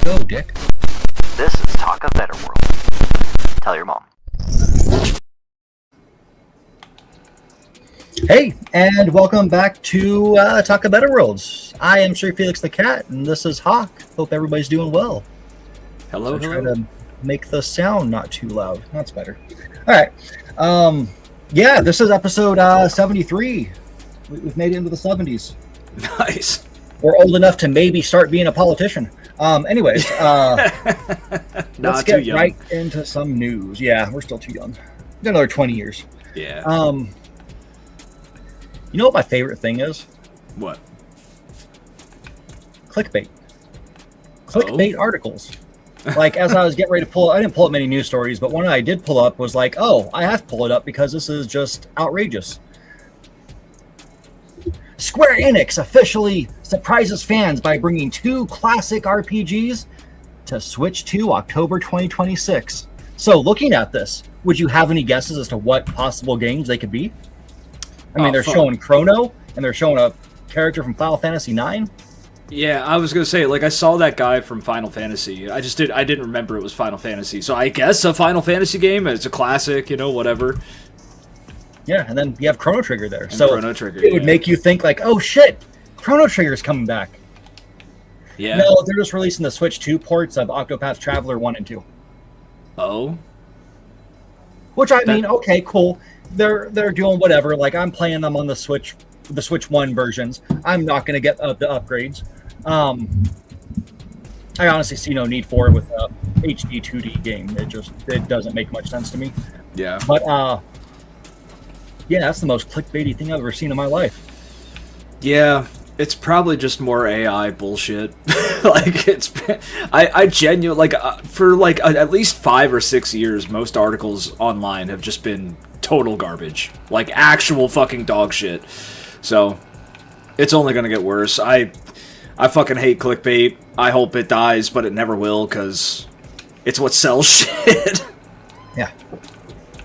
Go, Dick. This is Talk of Better World. Tell your mom. Hey, and welcome back to Talk of Better Worlds. I am SirFelixTheCat, and this is Hawk. Hope everybody's doing well. Hello, Try hello. to make the sound not too loud. That's better. All right. Yeah, this is episode 73. We've made it into the 70s. Nice. We're old enough to maybe start being a politician. Anyways, let's get right into some news. Yeah, we're still too young. Got another 20 years. Yeah. You know what my favorite thing is? What? Clickbait. Clickbait articles. Like, as I was getting ready to pull, I didn't pull up many news stories, but one I did pull up was like, oh, I have to pull it up because this is just outrageous. Square Enix officially surprises fans by bringing 2 classic RPGs to Switch 2 October 2026. So, looking at this, would you have any guesses as to what possible games they could be? I mean, they're showing Chrono, and they're showing a character from Final Fantasy IX. Yeah, I was gonna say, like, I saw that guy from Final Fantasy. I didn't remember it was Final Fantasy. So I guess a Final Fantasy game. It's a classic, you know, whatever. Yeah, and then you have Chrono Trigger there. And so Chrono Trigger, it would make you think like, oh shit, Chrono Trigger's coming back. Yeah. No, they're just releasing the Switch 2 ports of Octopath Traveler 1 and 2. Oh. Which I mean, okay, cool. They're doing whatever. Like, I'm playing them on the Switch 1 versions. I'm not going to get the upgrades. I honestly see no need for it with a HD 2D game. It doesn't make much sense to me. Yeah. But yeah, that's the most clickbaity thing I've ever seen in my life. Yeah. It's probably just more AI bullshit. Like, I genuinely, like, for, like, at least 5 or 6 years, most articles online have just been total garbage. Like, actual fucking dog shit. So, it's only gonna get worse. I fucking hate clickbait. I hope it dies, but it never will, because it's what sells shit. Yeah.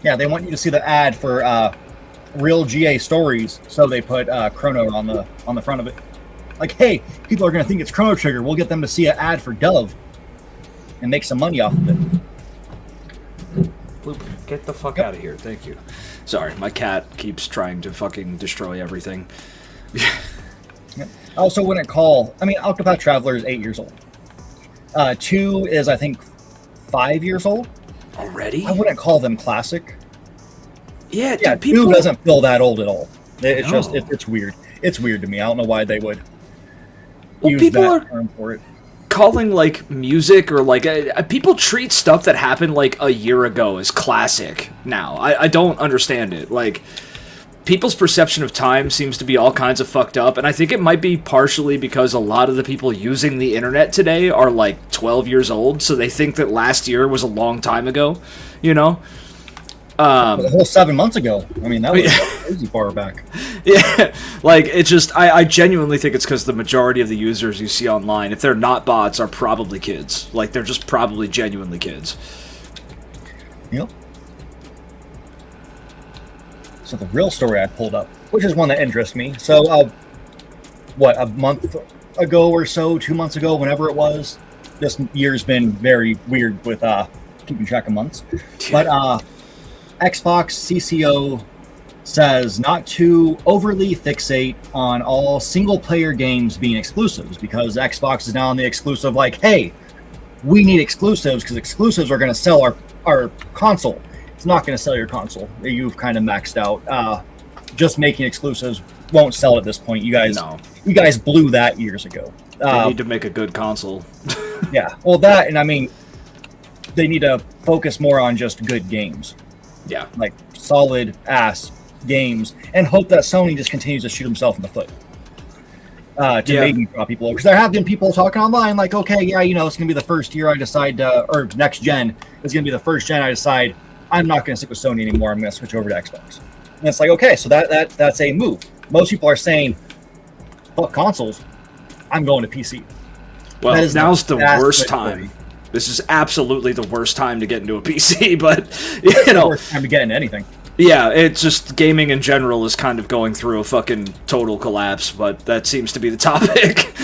Yeah, they want you to see the ad for, real GA stories, so they put Chrono on the front of it. Like, hey, people are going to think it's Chrono Trigger. We'll get them to see an ad for Dove and make some money off of it. Bloop, get the fuck out of here. Thank you. Sorry, my cat keeps trying to fucking destroy everything. Yep. I also wouldn't call... I mean, Octopath Traveler is 8 years old. 2 is, I think, 5 years old. Already? I wouldn't call them classic. Yeah, Yeah, people... 2 doesn't feel that old at all. It's No. just... It's weird. It's weird to me. I don't know why they would use people that are term for it. calling, like, music or, like, people treat stuff that happened, like, a year ago as classic now. I don't understand it. Like, people's perception of time seems to be all kinds of fucked up, and I think it might be partially because a lot of the people using the internet today are, like, 12 years old, so they think that last year was a long time ago, you know? The whole 7 months ago. I mean, that was crazy far back. Yeah, like, it's just, I genuinely think it's because the majority of the users you see online, if they're not bots, are probably kids. Like, they're just probably genuinely kids. Yep. So the real story I pulled up, which is one that interests me. So, a month ago or so, 2 months ago, whenever it was, this year's been very weird with keeping track of months. But Xbox CCO says not to overly fixate on all single-player games being exclusives, because Xbox is now on the exclusive, like, hey, we need exclusives because exclusives are going to sell our console. It's not going to sell your console. You've kind of maxed out. Just making exclusives won't sell at this point. You guys blew that years ago. They need to make a good console. Yeah, well, that, and I mean, they need to focus more on just good games. Yeah. Like, solid ass games, and hope that Sony just continues to shoot himself in the foot to maybe draw people over. Because there have been people talking online like, okay, yeah, you know, it's going to be the first year I decide, or next gen is going to be the first gen I decide I'm not going to stick with Sony anymore. I'm going to switch over to Xbox. And it's like, okay, so that's a move. Most people are saying, fuck consoles, I'm going to PC. Well, now's the worst time. This is absolutely the worst time to get into a PC, but, you know... worst time to get into anything. Yeah, it's just gaming in general is kind of going through a fucking total collapse, but that seems to be the topic.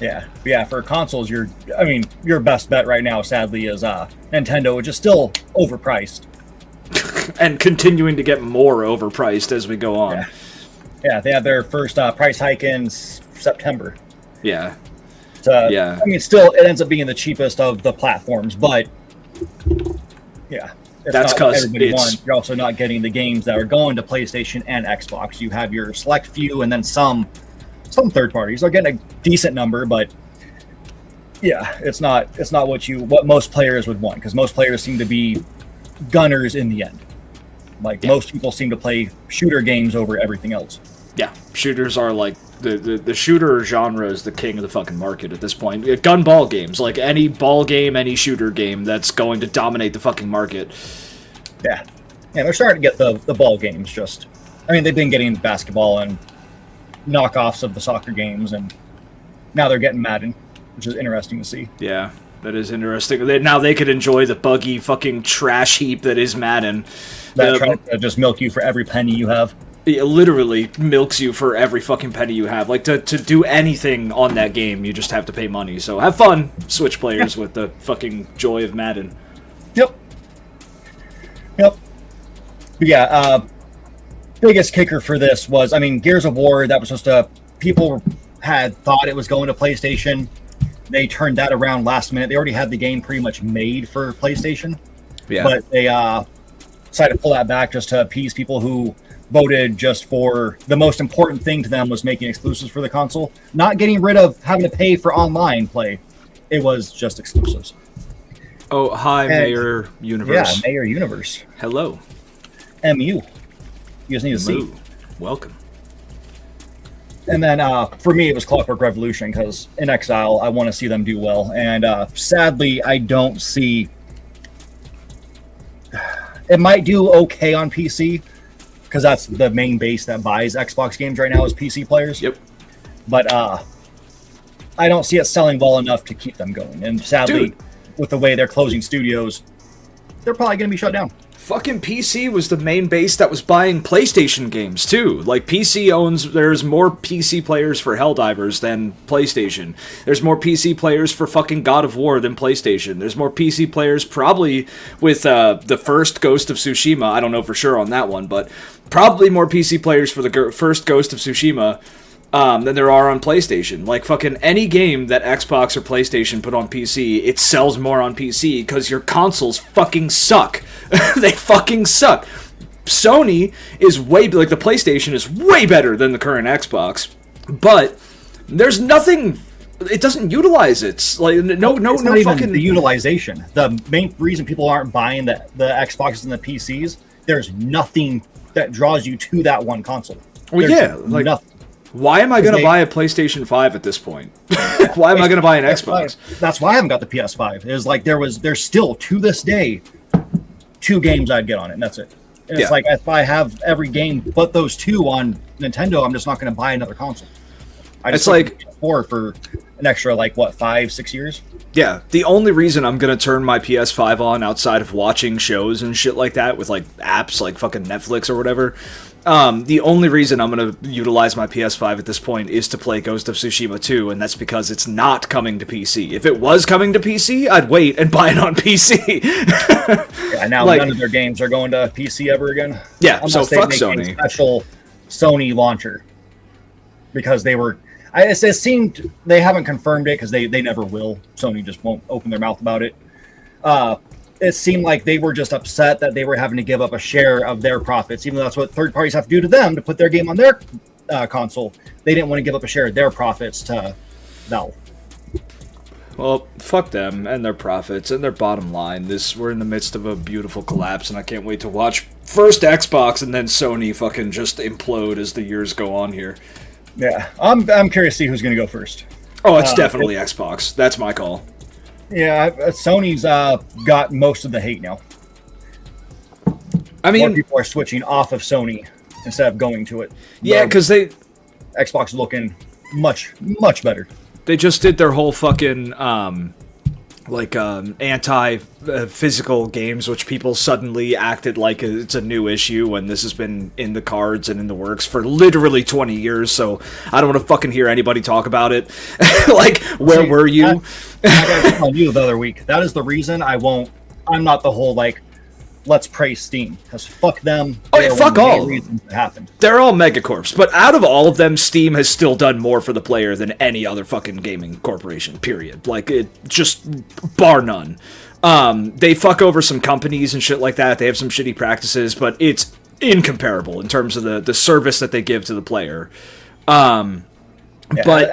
Yeah. For consoles, your best bet right now, sadly, is Nintendo, which is still overpriced. And continuing to get more overpriced as we go on. Yeah, they had their first price hike in September. Yeah. Yeah. I mean, still, it ends up being the cheapest of the platforms, but yeah. That's because you're also not getting the games that are going to PlayStation and Xbox. You have your select few, and then some third parties are getting a decent number, but yeah, it's not what most players would want, because most players seem to be gunners in the end. Most people seem to play shooter games over everything else. Yeah, shooters are like the shooter genre is the king of the fucking market at this point. Gun ball games, like any ball game, any shooter game, that's going to dominate the fucking market. Yeah, they're starting to get the ball games. They've been getting basketball and knockoffs of the soccer games, and now they're getting Madden, which is interesting to see. Yeah, that is interesting. Now they could enjoy the buggy fucking trash heap that is Madden. That tries to just milk you for every penny you have. It literally milks you for every fucking penny you have. Like, to do anything on that game, you just have to pay money. So have fun, Switch players, with the fucking joy of Madden. Yep. But yeah, biggest kicker for this was, Gears of War, that was people had thought it was going to PlayStation. They turned that around last minute. They already had the game pretty much made for PlayStation. Yeah. But they decided to pull that back just to appease people who voted just for the most important thing to them was making exclusives for the console, not getting rid of having to pay for online play. It was just exclusives. Oh, hi, Mayor Universe. Yeah, Mayor Universe. Hello. MU. You just need to see. Welcome. And then for me, it was Clockwork Revolution, because in Exile, I want to see them do well. And sadly, I don't see... It might do okay on PC, because that's the main base that buys Xbox games right now is PC players. Yep. But I don't see it selling well enough to keep them going. And sadly, with the way they're closing studios, they're probably going to be shut down. Fucking PC was the main base that was buying PlayStation games, too. Like, there's more PC players for Helldivers than PlayStation. There's more PC players for fucking God of War than PlayStation. There's more PC players probably with the first Ghost of Tsushima. I don't know for sure on that one, but probably more PC players for the first Ghost of Tsushima than there are on PlayStation. Like, fucking any game that Xbox or PlayStation put on PC, it sells more on PC because your consoles fucking suck. They fucking suck. Sony is the PlayStation is way better than the current Xbox, but there's nothing. It doesn't utilize it. It's like no fucking the utilization. The main reason people aren't buying the Xboxes and the PCs, there's nothing that draws you to that one console. Well, nothing. Why am I going to buy a PlayStation 5 at this point? Why am I going to buy an Xbox? That's why I haven't got the PS5. It's like there's still to this day 2 games I'd get on it, and that's it. And it's like, if I have every game but those 2 on Nintendo, I'm just not going to buy another console. It's like for an extra 5-6 years. Yeah, the only reason I'm gonna turn my PS5 on outside of watching shows and shit like that with apps like fucking Netflix or whatever, the only reason I'm gonna utilize my PS5 at this point is to play Ghost of Tsushima 2, and that's because it's not coming to PC. If it was coming to PC, I'd wait and buy it on PC. Yeah, now none of their games are going to PC ever again. Yeah, unless so fuck make Sony. A special Sony launcher, because they were. It seemed they haven't confirmed it because they never will. Sony just won't open their mouth about it. It seemed like they were just upset that they were having to give up a share of their profits, even though that's what third parties have to do to them to put their game on their console. They didn't want to give up a share of their profits to Valve. Well, fuck them and their profits and their bottom line. We're in the midst of a beautiful collapse, and I can't wait to watch first Xbox and then Sony fucking just implode as the years go on here. Yeah, I'm curious to see who's going to go first. Oh, it's definitely Xbox. That's my call. Yeah, Sony's got most of the hate now. I mean, more people are switching off of Sony instead of going to it. Yeah, because Xbox is looking much better. They just did their whole fucking like anti physical games, which people suddenly acted like it's a new issue when this has been in the cards and in the works for literally 20 years. So I don't want to fucking hear anybody talk about it. Like, where were you? I told you the other week. That is the reason I'm not the whole like, let's praise Steam, because fuck them. Oh yeah, fuck all. Reasons it happened. They're all megacorps, but out of all of them, Steam has still done more for the player than any other fucking gaming corporation. Period. Like, it just bar none. They fuck over some companies and shit like that. They have some shitty practices, but it's incomparable in terms of the service that they give to the player. But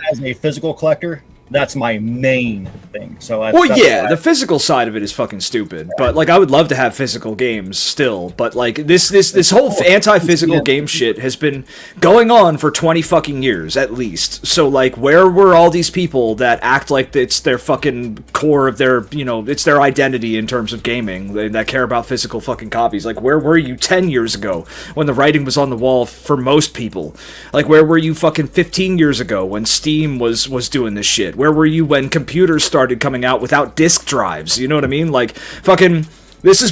as a physical collector, that's my main thing. So the physical side of it is fucking stupid. Yeah. But like, I would love to have physical games still. But like, this whole anti-physical game shit has been going on for 20 fucking years at least. So like, where were all these people that act like it's their fucking core of their, it's their identity in terms of gaming, that care about physical fucking copies? Like, where were you 10 years ago when the writing was on the wall for most people? Like, where were you fucking 15 years ago when Steam was doing this shit? Where were you when computers started coming out without disk drives? You know what I mean? Like, fucking, this has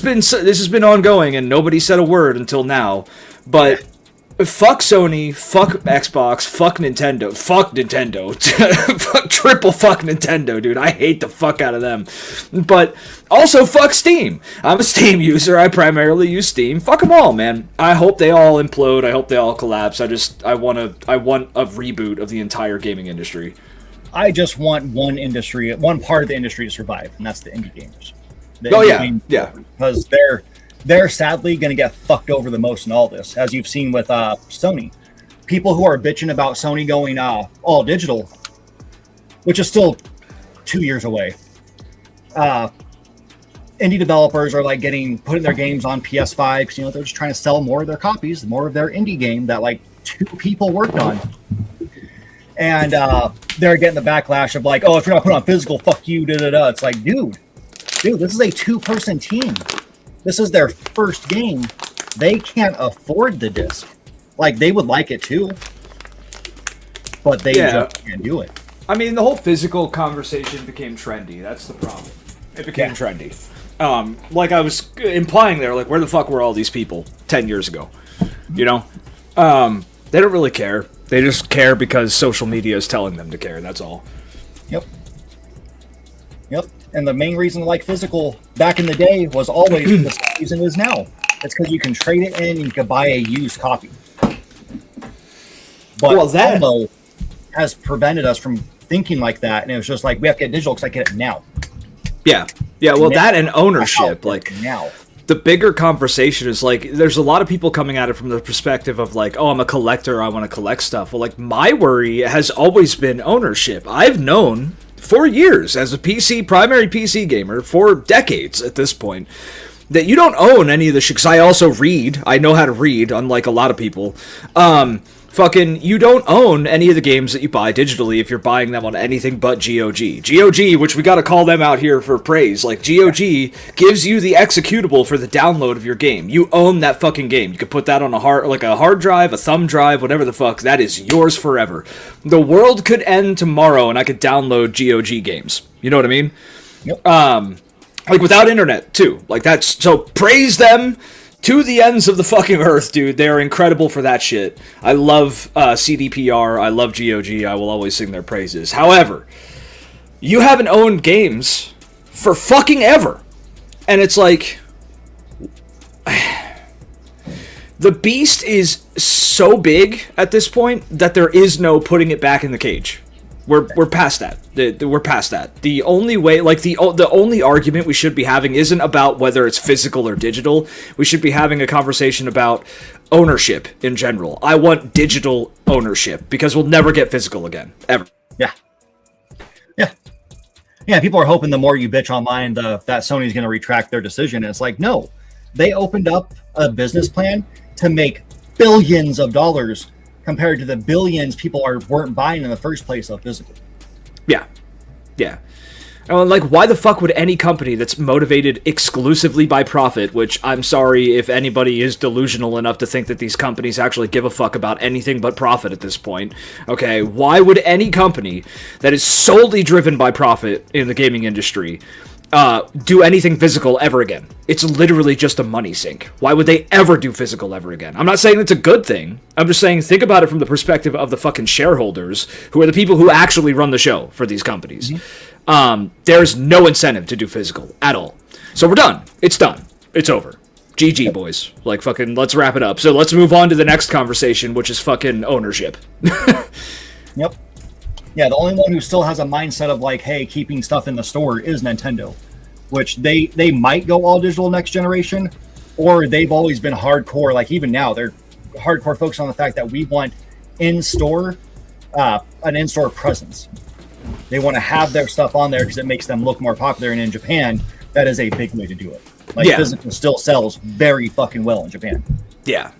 been ongoing, and nobody said a word until now. But fuck Sony, fuck Xbox, fuck Nintendo, fuck triple fuck Nintendo, dude. I hate the fuck out of them. But also fuck Steam. I'm a Steam user. I primarily use Steam. Fuck them all, man. I hope they all implode. I hope they all collapse. I want a reboot of the entire gaming industry. I just want one part of the industry to survive, and that's the indie gamers. Because they're sadly going to get fucked over the most in all this, as you've seen with Sony. People who are bitching about Sony going all digital, which is still 2 years away. Indie developers are like putting their games on PS5 because they're just trying to sell more of their copies, more of their indie game that like 2 people worked on. And they're getting the backlash of like, oh, if you're not putting on physical, fuck you, da-da-da. It's like, dude, this is a 2-person team. This is their first game. They can't afford the disc. Like, they would like it too, but they just can't do it. I mean, the whole physical conversation became trendy. That's the problem. It became trendy. Like I was implying there, like, where the fuck were all these people 10 years ago? They don't really care. They just care because social media is telling them to care. That's all. Yep. And the main reason, like physical back in the day, was always the same reason it is now. It's because you can trade it in and you can buy a used copy. But FOMO has prevented us from thinking like that, and it was just like, we have to get digital because I get it now. Yeah. Well, that and ownership, like now. The bigger conversation is like, there's a lot of people coming at it from the perspective of like, oh, I'm a collector, I want to collect stuff. Well, like, my worry has always been ownership. I've known for years as a primary PC gamer for decades at this point that you don't own any of the shit. Because I also read. I know how to read, unlike a lot of people. You don't own any of the games that you buy digitally if you're buying them on anything but GOG. GOG, which we got to call them out here for praise. Like, GOG gives you the executable for the download of your game. You own that fucking game. You could put that on a hard drive, a thumb drive, whatever the fuck. That is yours forever. The world could end tomorrow and I could download GOG games. You know what I mean? Yep. Like, without internet, too. Like, so praise them to the ends of the fucking earth, dude. They are incredible for that shit. I love CDPR. I love GOG. I will always sing their praises. However, you haven't owned games for fucking ever. And it's like, the beast is so big at this point that there is no putting it back in the cage. We're past that. We're past that. The only way, like, the only argument we should be having isn't about whether it's physical or digital. We should be having a conversation about ownership in general. I want digital ownership because we'll never get physical again, ever. Yeah, people are hoping the more you bitch online, that Sony's going to retract their decision. And it's like, no. They opened up a business plan to make billions of dollars compared to the billions people weren't buying in the first place of physical. Yeah. Like, why the fuck would any company that's motivated exclusively by profit, which I'm sorry if anybody is delusional enough to think that these companies actually give a fuck about anything but profit at this point, okay, why would any company that is solely driven by profit in the gaming industry do anything physical ever again? It's literally just a money sink. Why would they ever do physical ever again? I'm not saying it's a good thing. I'm just saying think about it from the perspective of the fucking shareholders, who are the people who actually run the show for these companies. There's no incentive to do physical at all. So we're done. It's done. It's over. GG, boys. Like, fucking, let's wrap it up. So let's move on to the next conversation, which is fucking ownership. Yep. Yeah, the only one who still has a mindset of, like, hey, keeping stuff in the store is Nintendo, which they might go all digital next generation, or they've always been hardcore, like, even now, they're hardcore focused on the fact that we want in-store, an in-store presence. They want to have their stuff on there because it makes them look more popular. And in Japan, that is a big way to do it. Like, physical still sells very fucking well in Japan. Yeah.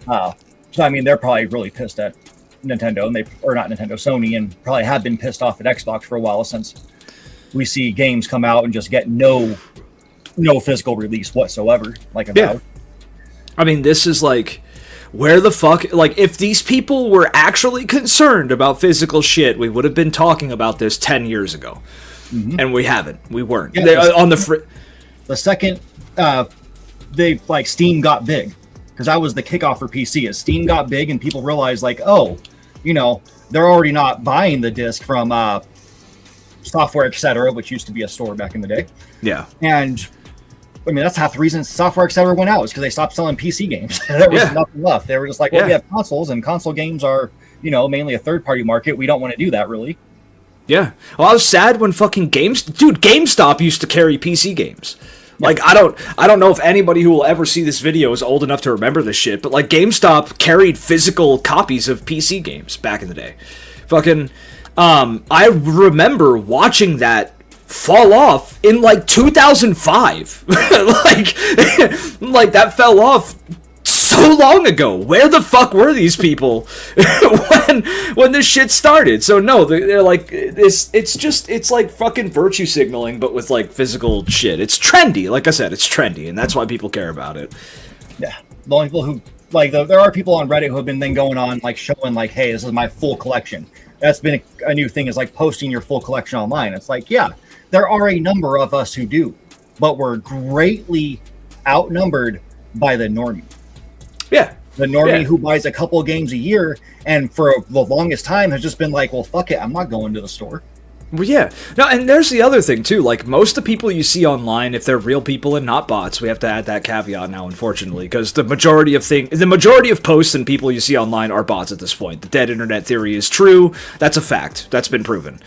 So, I mean, they're probably really pissed at Nintendo, or not Nintendo, Sony, and probably have been pissed off at Xbox for a while since we see games come out and just get no physical release whatsoever. Like, about. I mean, this is like... Where the fuck... Like, if these people were actually concerned about physical shit, we would have been talking about this 10 years ago. Mm-hmm. And we haven't. We weren't. Yeah, on the second Steam got big, because that was the kickoff for PC, as Steam got big and people realized, like, oh, you know, they're already not buying the disc from Software Etc., which used to be a store back in the day. Yeah. And... I mean, that's half the reason Software Etc. went out, is because they stopped selling PC games. There was nothing left. They were just like, well, we have consoles, and console games are, you know, mainly a third-party market. We don't want to do that, really. Yeah. Well, I was sad when fucking GameStop used to carry PC games. Like, I don't know if anybody who will ever see this video is old enough to remember this shit, but, like, GameStop carried physical copies of PC games back in the day. Fucking, I remember watching that fall off in like 2005. like that fell off so long ago. Where the fuck were these people when this shit started? So no, they're like, it's like fucking virtue signaling, but with like physical shit. It's trendy. Like I said, it's trendy, and that's why people care about it. Yeah, the only people who like there are people on Reddit who have been then going on like showing like, hey, this is my full collection. That's been a new thing, is like posting your full collection online. It's like, yeah, there are a number of us who do, but we're greatly outnumbered by the normie. Yeah. The normie who buys a couple games a year, and for the longest time has just been like, well, fuck it, I'm not going to the store. Well, yeah. No, and there's the other thing, too. Like, most of the people you see online, if they're real people and not bots, we have to add that caveat now, unfortunately, because the majority of posts and people you see online are bots at this point. The dead internet theory is true. That's a fact. That's been proven.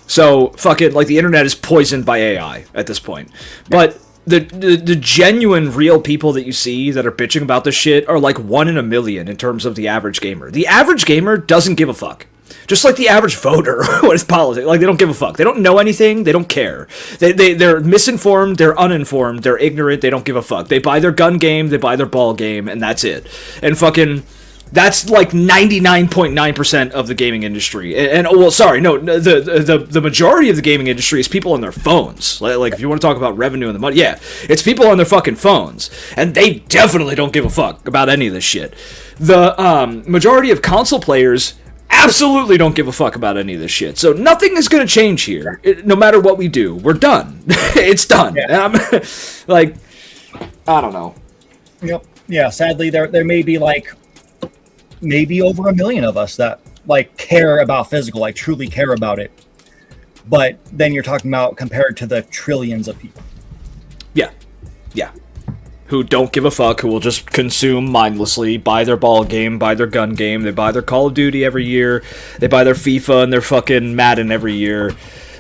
So, fucking, like, the internet is poisoned by AI at this point. But the genuine real people that you see that are bitching about this shit are, like, 1 in a million in terms of the average gamer. The average gamer doesn't give a fuck. Just like the average voter with politics. Like, they don't give a fuck. They don't know anything. They don't care. They're misinformed. They're uninformed. They're ignorant. They don't give a fuck. They buy their gun game. They buy their ball game. And that's it. And fucking... That's like 99.9% of the gaming industry. The majority of the gaming industry is people on their phones. Like, if you want to talk about revenue and the money, yeah, it's people on their fucking phones. And they definitely don't give a fuck about any of this shit. The majority of console players absolutely don't give a fuck about any of this shit. So nothing is going to change here. No matter what we do, we're done. It's done. Yeah. Like, I don't know. Yep. Yeah, sadly, there may be like... maybe over 1 million of us that like care about physical, like truly care about it. But then you're talking about compared to the trillions of people. Yeah. Who don't give a fuck, who will just consume mindlessly, buy their ball game, buy their gun game, they buy their Call of Duty every year, they buy their FIFA and their fucking Madden every year,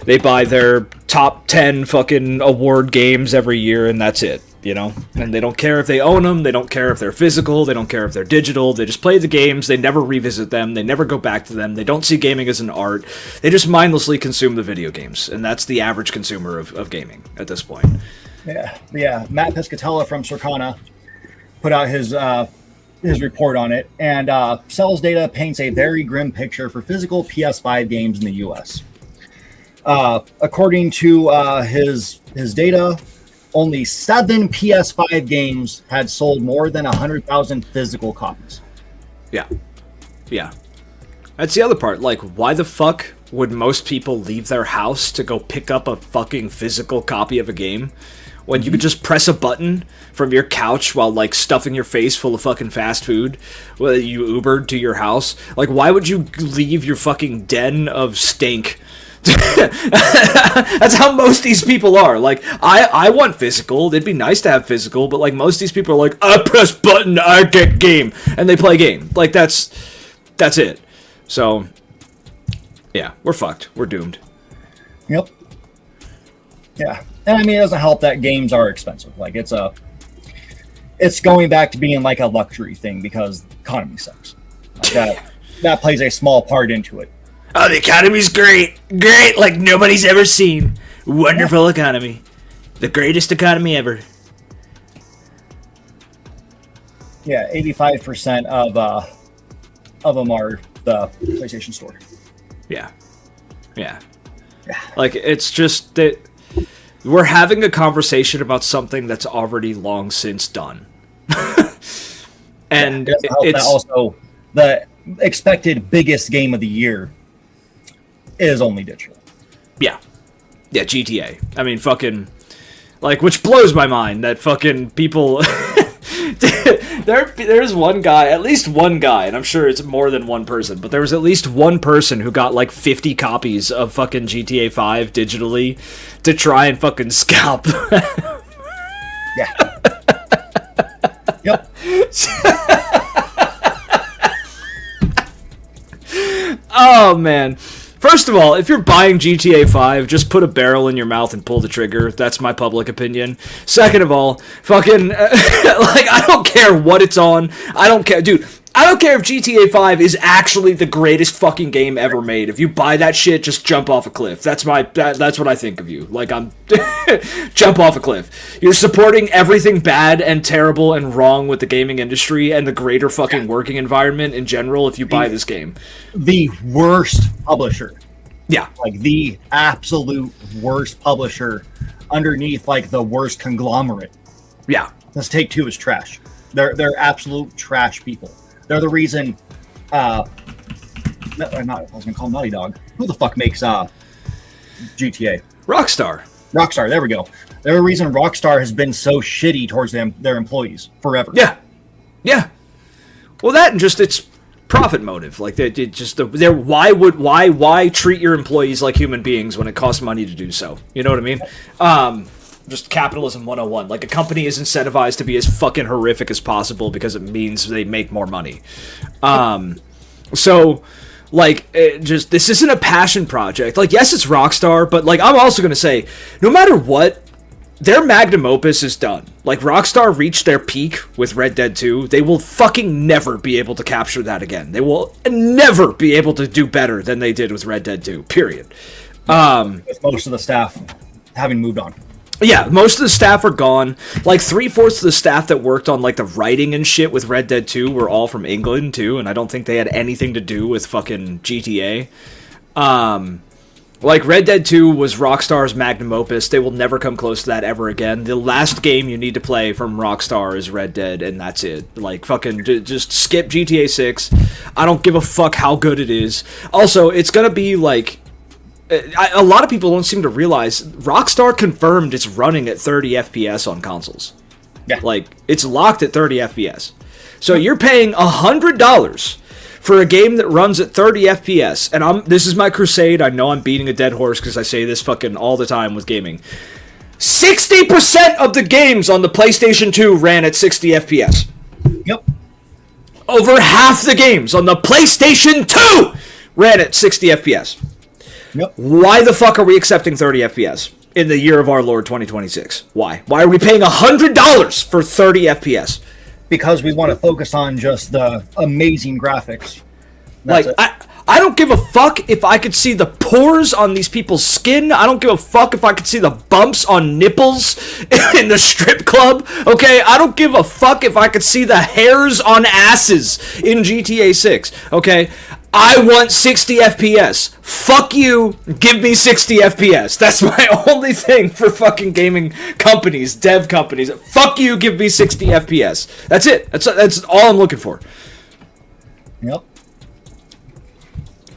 they buy their top 10 fucking award games every year, and that's it. You know, and they don't care if they own them, they don't care if they're physical, they don't care if they're digital, they just play the games, they never revisit them, they never go back to them, they don't see gaming as an art, they just mindlessly consume the video games, and that's the average consumer of gaming at this point. Yeah. Matt Piscatella from Circana put out his report on it, and sales data paints a very grim picture for physical PS5 games in the US. According to his data, only 7 PS5 games had sold more than 100,000 physical copies. Yeah. That's the other part. Like, why the fuck would most people leave their house to go pick up a fucking physical copy of a game when you could just press a button from your couch while, like, stuffing your face full of fucking fast food while you Ubered to your house? Like, why would you leave your fucking den of stink? That's how most of these people are. Like, I want physical. It'd be nice to have physical, but, like, most of these people are like, I press button, I get game, and they play game. Like, that's it. So, yeah, we're fucked. We're doomed. Yep. Yeah. And I mean, it doesn't help that games are expensive. Like, it's going back to being like a luxury thing because the economy sucks. Like that plays a small part into it. Oh, the economy's great, like nobody's ever seen. Wonderful economy, the greatest economy ever. Yeah, 85% of them are the PlayStation Store. Yeah. Like, it's just that we're having a conversation about something that's already long since done. And it's also the expected biggest game of the year is only digital. Yeah, GTA. I mean, fucking, like, which blows my mind that fucking people. There's one guy, at least one guy, and I'm sure it's more than one person, but there was at least one person who got like 50 copies of fucking GTA 5 digitally to try and fucking scalp. Yeah. Yep. Oh, man. First of all, if you're buying GTA 5, just put a barrel in your mouth and pull the trigger. That's my public opinion. Second of all, fucking, like, I don't care what it's on. I don't care. Dude, I don't care if GTA 5 is actually the greatest fucking game ever made. If you buy that shit, just jump off a cliff. That's what I think of you. Like, I'm jump off a cliff. You're supporting everything bad and terrible and wrong with the gaming industry and the greater fucking working environment in general if you buy this game. The worst publisher. Yeah. Like, the absolute worst publisher underneath, like, the worst conglomerate. Yeah. This Take-Two is trash. They're absolute trash people. They're the reason. I was gonna call Naughty Dog. Who the fuck makes GTA? Rockstar. There we go. They're the reason Rockstar has been so shitty towards their employees forever. Yeah. Well, that and just its profit motive. Like, why treat your employees like human beings when it costs money to do so? You know what I mean? Just capitalism 101. Like, a company is incentivized to be as fucking horrific as possible because it means they make more money. So, like, this isn't a passion project. Like, yes, it's Rockstar, but, like, I'm also going to say, no matter what, their magnum opus is done. Like, Rockstar reached their peak with Red Dead 2. They will fucking never be able to capture that again. They will never be able to do better than they did with Red Dead 2, period. With most of the staff having moved on. Yeah, most of the staff are gone. Like, 3/4 of the staff that worked on, like, the writing and shit with Red Dead 2 were all from England, too, and I don't think they had anything to do with fucking GTA. Like, Red Dead 2 was Rockstar's magnum opus. They will never come close to that ever again. The last game you need to play from Rockstar is Red Dead, and that's it. Like, fucking just skip GTA 6. I don't give a fuck how good it is. Also, it's gonna be, like... a lot of people don't seem to realize Rockstar confirmed it's running at 30 FPS on consoles. Yeah. Like, it's locked at 30 FPS. So you're paying $100 for a game that runs at 30 FPS. And this is my crusade. I know I'm beating a dead horse because I say this fucking all the time with gaming. 60% of the games on the PlayStation 2 ran at 60 FPS. Yep. Over half the games on the PlayStation 2 ran at 60 FPS. Yep. Why the fuck are we accepting 30 FPS in the year of our Lord 2026? Why? Why are we paying $100 for 30 FPS? Because we want to focus on just the amazing graphics. Like, I don't give a fuck if I could see the pores on these people's skin. I don't give a fuck if I could see the bumps on nipples in the strip club. Okay, I don't give a fuck if I could see the hairs on asses in GTA 6. Okay, I want 60 FPS. Fuck you. Give me 60 FPS. That's my only thing for fucking gaming companies, dev companies. Fuck you. Give me 60 FPS. That's it. That's all I'm looking for. Yep.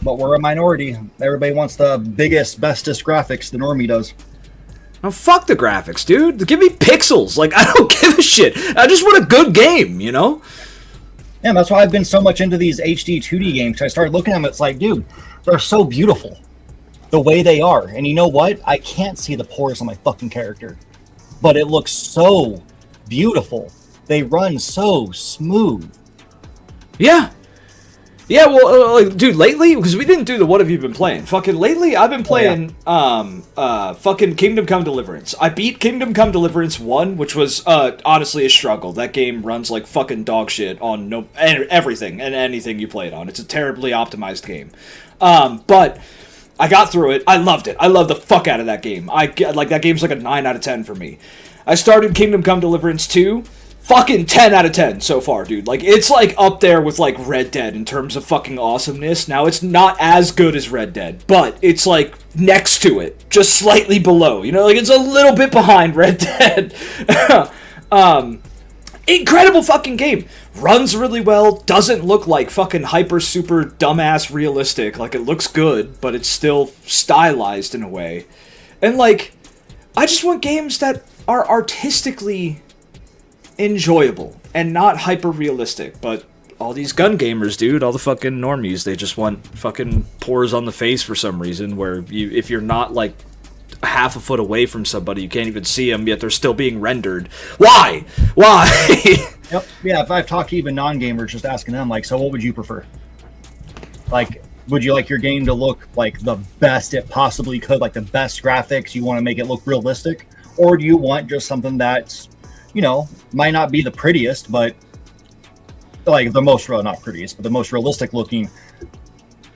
But we're a minority. Everybody wants the biggest, bestest graphics. The normie does. Oh, fuck the graphics, dude. Give me pixels. Like, I don't give a shit. I just want a good game, you know? Yeah, that's why I've been so much into these HD 2D games. I started looking at them, it's like, dude, they're so beautiful. The way they are. And you know what? I can't see the pores on my fucking character. But it looks so beautiful. They run so smooth. Yeah. Yeah, well, dude, lately, because we didn't do the what have you been playing. Fucking lately, I've been playing fucking Kingdom Come Deliverance. I beat Kingdom Come Deliverance 1, which was honestly a struggle. That game runs like fucking dog shit on everything and anything you play it on. It's a terribly optimized game. But I got through it. I loved it. I love the fuck out of that game. That game's like a 9 out of 10 for me. I started Kingdom Come Deliverance 2. Fucking 10 out of 10 so far, dude. Like, it's, like, up there with, like, Red Dead in terms of fucking awesomeness. Now, it's not as good as Red Dead, but it's, like, next to it. Just slightly below. You know, like, it's a little bit behind Red Dead. Incredible fucking game. Runs really well. Doesn't look like fucking hyper, super, dumbass realistic. Like, it looks good, but it's still stylized in a way. And, like, I just want games that are artistically enjoyable and not hyper realistic. But all these gun gamers, dude, all the fucking normies, they just want fucking pores on the face for some reason, where if you're not like half a foot away from somebody, you can't even see them, yet they're still being rendered. Why Yep. Yeah, if I've talked to even non-gamers, just asking them, like, so what would you prefer? Like, would you like your game to look like the best it possibly could, like the best graphics, you want to make it look realistic? Or do you want just something that's, you know, might not be the prettiest, but like the most, not prettiest, but the most realistic looking,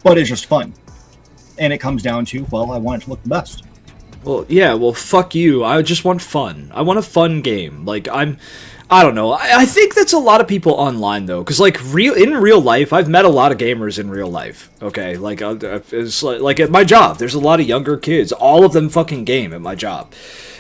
but it's just fun. And it comes down to, well, I want it to look the best. Well, yeah, well, fuck you. I just want fun. I want a fun game. Like, I don't know. I think that's a lot of people online, though. Because, like, in real life, I've met a lot of gamers in real life. Okay? Like, it's like at my job, there's a lot of younger kids. All of them fucking game at my job.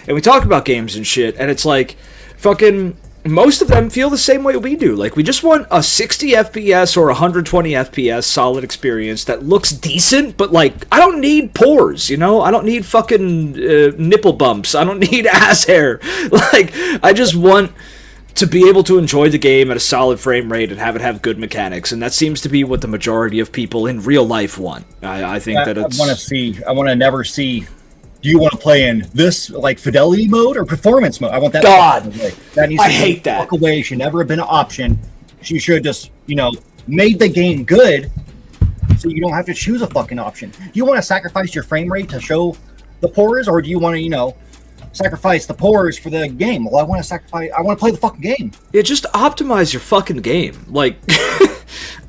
And we talk about games and shit, and it's like, fucking most of them feel the same way we do. Like, we just want a 60 FPS or 120 FPS solid experience that looks decent, but, like, I don't need pores, you know? I don't need fucking nipple bumps. I don't need ass hair. Like, I just want to be able to enjoy the game at a solid frame rate and have it have good mechanics, and that seems to be what the majority of people in real life want. I think that it's... I want to never see... Do you want to play in this, like, fidelity mode or performance mode? I want that. God, that needs I to hate that. Walk away. Should never have been an option. She should just, you know, made the game good, so you don't have to choose a fucking option. Do you want to sacrifice your frame rate to show the pores, or do you want to, you know, sacrifice the pores for the game? Well, I want to play the fucking game. Yeah, just optimize your fucking game. Like,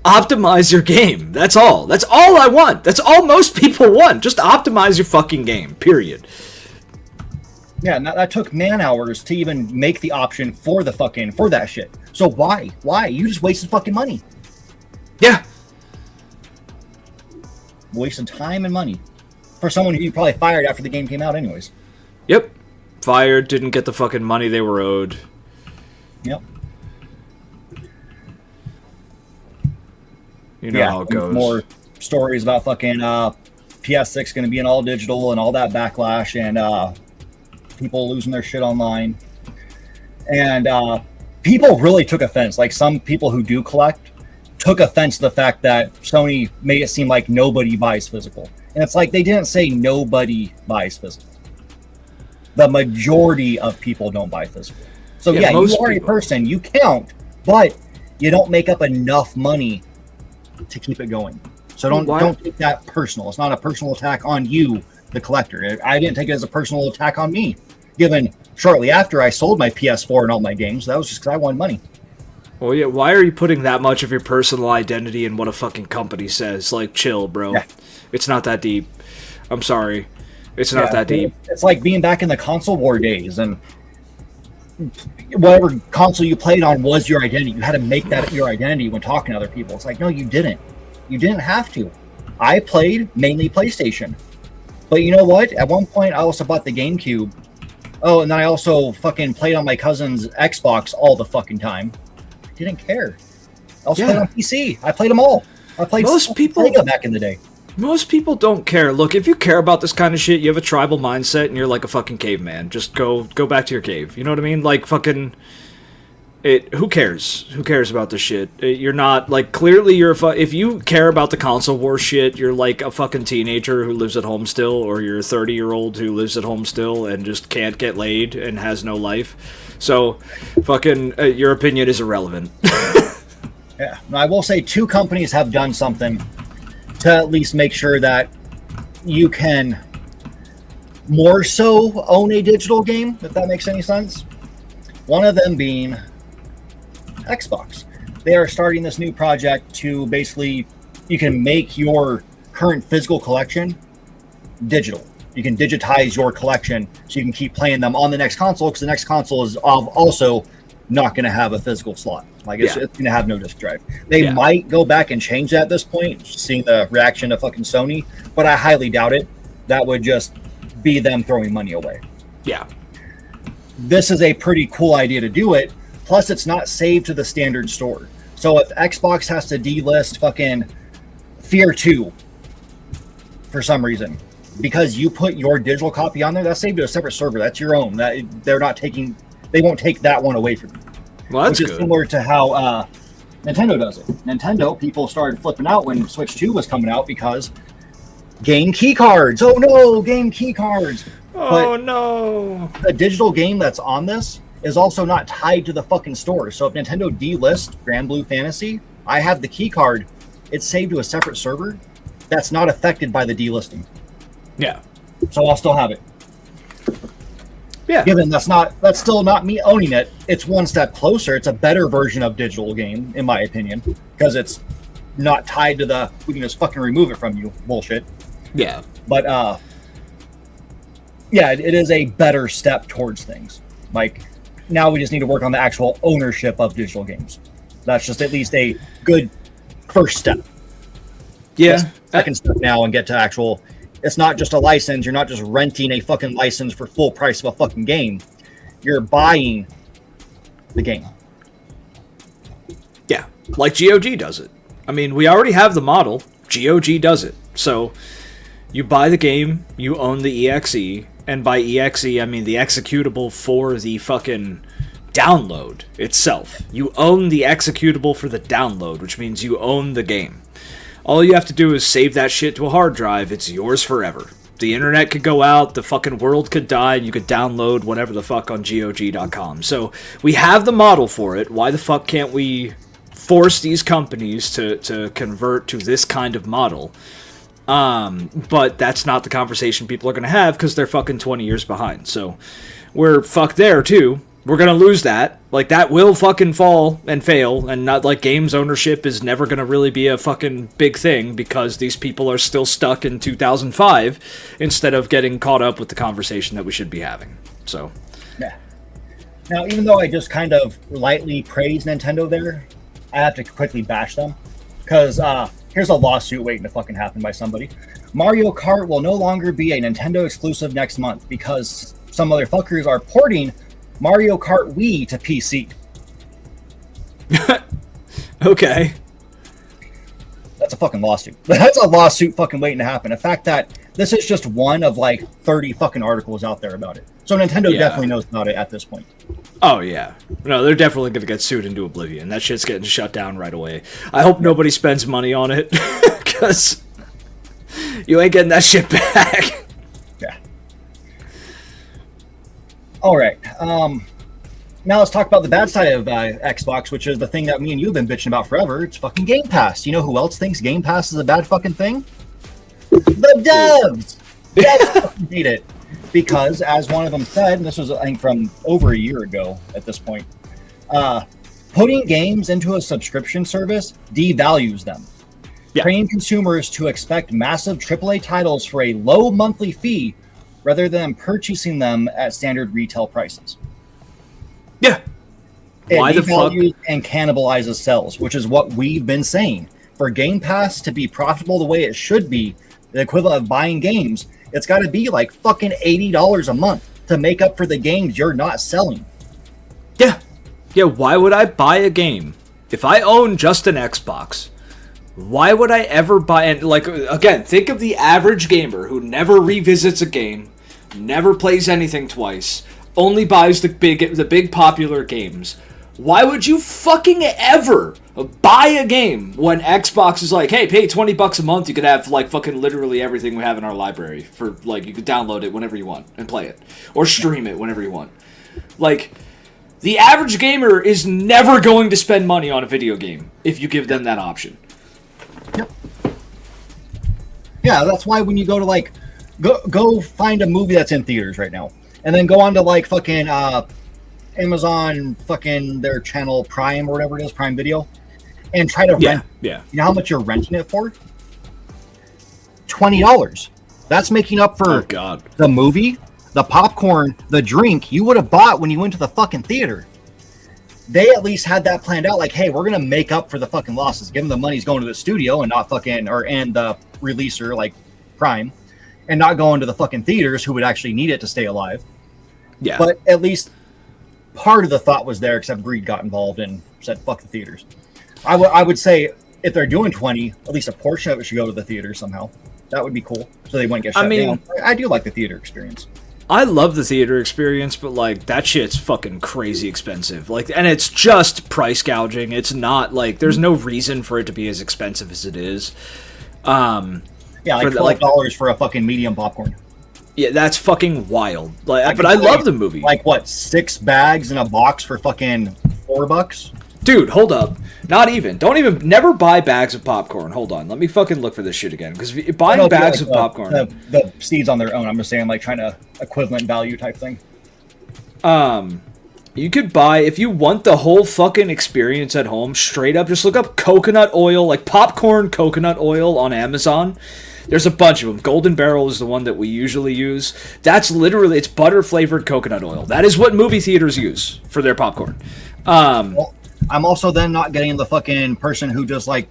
optimize your game. That's all. That's all I want. That's all most people want. Just optimize your fucking game, period. Yeah, that took man hours to even make the option for that shit. So why? You just wasted fucking money. Yeah. Wasted time and money for someone who you probably fired after the game came out anyways. Yep. Fired, didn't get the fucking money they were owed. Yep. You know how it goes. More stories about fucking PS6 going to be an all digital and all that backlash and people losing their shit online. And people really took offense. Like, some people who do collect took offense to the fact that Sony made it seem like nobody buys physical. And it's like, they didn't say nobody buys physical. The majority of people don't buy physical. So yeah, you are a person, you count, but you don't make up enough money to keep it going. So don't take that personal. It's not a personal attack on you, the collector. I didn't take it as a personal attack on me, given shortly after I sold my PS4 and all my games. That was just because I wanted money. Well, yeah, why are you putting that much of your personal identity in what a fucking company says? Like, chill, bro. Yeah. It's not that deep. I'm sorry. It's not that deep. It's like being back in the console war days, and whatever console you played on was your identity. You had to make that your identity when talking to other people. It's like, no, you didn't. You didn't have to. I played mainly PlayStation. But you know what? At one point, I also bought the GameCube. Oh, and then I also fucking played on my cousin's Xbox all the fucking time. I didn't care. I also played on PC. I played them all. I played Sega back in the day. Most people don't care. Look, if you care about this kind of shit, you have a tribal mindset and you're like a fucking caveman. Just go back to your cave. You know what I mean? Like, fucking... Who cares? Who cares about this shit? You're not, like, clearly you're if you care about the console war shit, you're like a fucking teenager who lives at home still, or you're a 30-year-old who lives at home still and just can't get laid and has no life. So, fucking, your opinion is irrelevant. Yeah. I will say 2 companies have done something to at least make sure that you can more so own a digital game, if that makes any sense. One of them being Xbox. They are starting this new project to basically, you can make your current physical collection digital. You can digitize your collection so you can keep playing them on the next console, because the next console is also not going to have a physical slot. Like, it's going to have no disc drive. They might go back and change that at this point, seeing the reaction of fucking Sony, but I highly doubt it. That would just be them throwing money away. Yeah. This is a pretty cool idea to do it. Plus, it's not saved to the standard store. So if Xbox has to delist fucking Fear 2 for some reason, because you put your digital copy on there, that's saved to a separate server. That's your own. That they won't take that one away from you. Well, that's which is similar to how Nintendo does it. Nintendo, people started flipping out when Switch 2 was coming out because game key cards. Oh no, game key cards. Oh no. A digital game that's on this is also not tied to the fucking store. So if Nintendo delists Grand Blue Fantasy, I have the key card. It's saved to a separate server that's not affected by the delisting. Yeah. So I'll still have it. Yeah. Given that's still not me owning it. It's one step closer. It's a better version of digital game, in my opinion, because it's not tied to the we can just fucking remove it from you bullshit. Yeah. But yeah, it is a better step towards things. Like, now we just need to work on the actual ownership of digital games. That's just at least a good first step. Yeah. Second step now and get to actual. It's not just a license. You're not just renting a fucking license for full price of a fucking game. You're buying the game. Yeah, like GOG does it. I mean, we already have the model. GOG does it. So you buy the game, you own the EXE, and by EXE, I mean the executable for the fucking download itself. You own the executable for the download, which means you own the game. All you have to do is save that shit to a hard drive. It's yours forever. The internet could go out, the fucking world could die, and you could download whatever the fuck on GOG.com. So we have the model for it. Why the fuck can't we force these companies to convert to this kind of model? But that's not the conversation people are going to have because they're fucking 20 years behind. So we're fucked there too. We're going to lose that. Like, that will fucking fall and fail, and not like games ownership is never going to really be a fucking big thing because these people are still stuck in 2005 instead of getting caught up with the conversation that we should be having. So, yeah. Now, even though I just kind of lightly praise Nintendo there, I have to quickly bash them because here's a lawsuit waiting to fucking happen by somebody. Mario Kart will no longer be a Nintendo exclusive next month because some motherfuckers are porting Mario Kart Wii to PC. Okay. That's a fucking lawsuit. That's a lawsuit fucking waiting to happen. The fact that this is just one of like 30 fucking articles out there about it. So Nintendo definitely knows about it at this point. Oh, yeah. No, they're definitely going to get sued into oblivion. That shit's getting shut down right away. I hope nobody spends money on it because you ain't getting that shit back. Yeah. All right. Now let's talk about the bad side of Xbox, which is the thing that me and you have been bitching about forever. It's fucking Game Pass. You know who else thinks Game Pass is a bad fucking thing? The devs! Devs fucking hate it. Because, as one of them said, and this was, I think, from over a year ago at this point, putting games into a subscription service devalues them. Yeah. Training consumers to expect massive AAA titles for a low monthly fee rather than purchasing them at standard retail prices. Yeah. It devalues and cannibalizes sales, which is what we've been saying. for Game Pass to be profitable the way it should be, the equivalent of buying games, it's got to be like fucking $80 a month to make up for the games you're not selling. Yeah. Yeah, why would I buy a game? If I own just an Xbox, why would I ever buy... And like, again, think of the average gamer who never revisits a game, never plays anything twice, only buys the big popular games. Why would you fucking ever buy a game when Xbox is like, hey, pay $20 a month, you could have like fucking literally everything we have in our library for like, you could download it whenever you want and play it, or stream it whenever you want. Like, the average gamer is never going to spend money on a video game if you give them that option. Yep. Yeah, that's why when you go to like, go find a movie that's in theaters right now, and then go on to like fucking Amazon, fucking their channel Prime or whatever it is, Prime Video, and try to rent. Yeah. You know how much you're renting it for? $20. That's making up for the movie, the popcorn, the drink you would have bought when you went to the fucking theater. They at least had that planned out. Like, hey, we're gonna make up for the fucking losses. Give them the money's going to the studio and not fucking and the releaser like Prime, and not going to the fucking theaters who would actually need it to stay alive. Yeah. But at least part of the thought was there, except greed got involved and said, fuck the theaters. I would say if they're doing 20, at least a portion of it should go to the theater somehow. That would be cool. So they wouldn't get shut down. I do like the theater experience. I love the theater experience, but like that shit's fucking crazy expensive. Like, and it's just price gouging. It's not like there's no reason for it to be as expensive as it is. Yeah, like $12 for a fucking medium popcorn. Yeah, that's fucking wild. Like, but I love the movie. Like what, 6 bags in a box for fucking $4? Dude, hold up. Not even. Never buy bags of popcorn. Hold on. Let me fucking look for this shit again. Because buying bags of popcorn. The seeds on their own. I'm just saying, like, trying to equivalent value type thing. You could buy, if you want the whole fucking experience at home, straight up, just look up coconut oil, like popcorn coconut oil on Amazon. There's a bunch of them. Golden Barrel is the one that we usually use. That's literally, it's butter-flavored coconut oil. That is what movie theaters use for their popcorn. Well, I'm also then not getting the fucking person who just, like,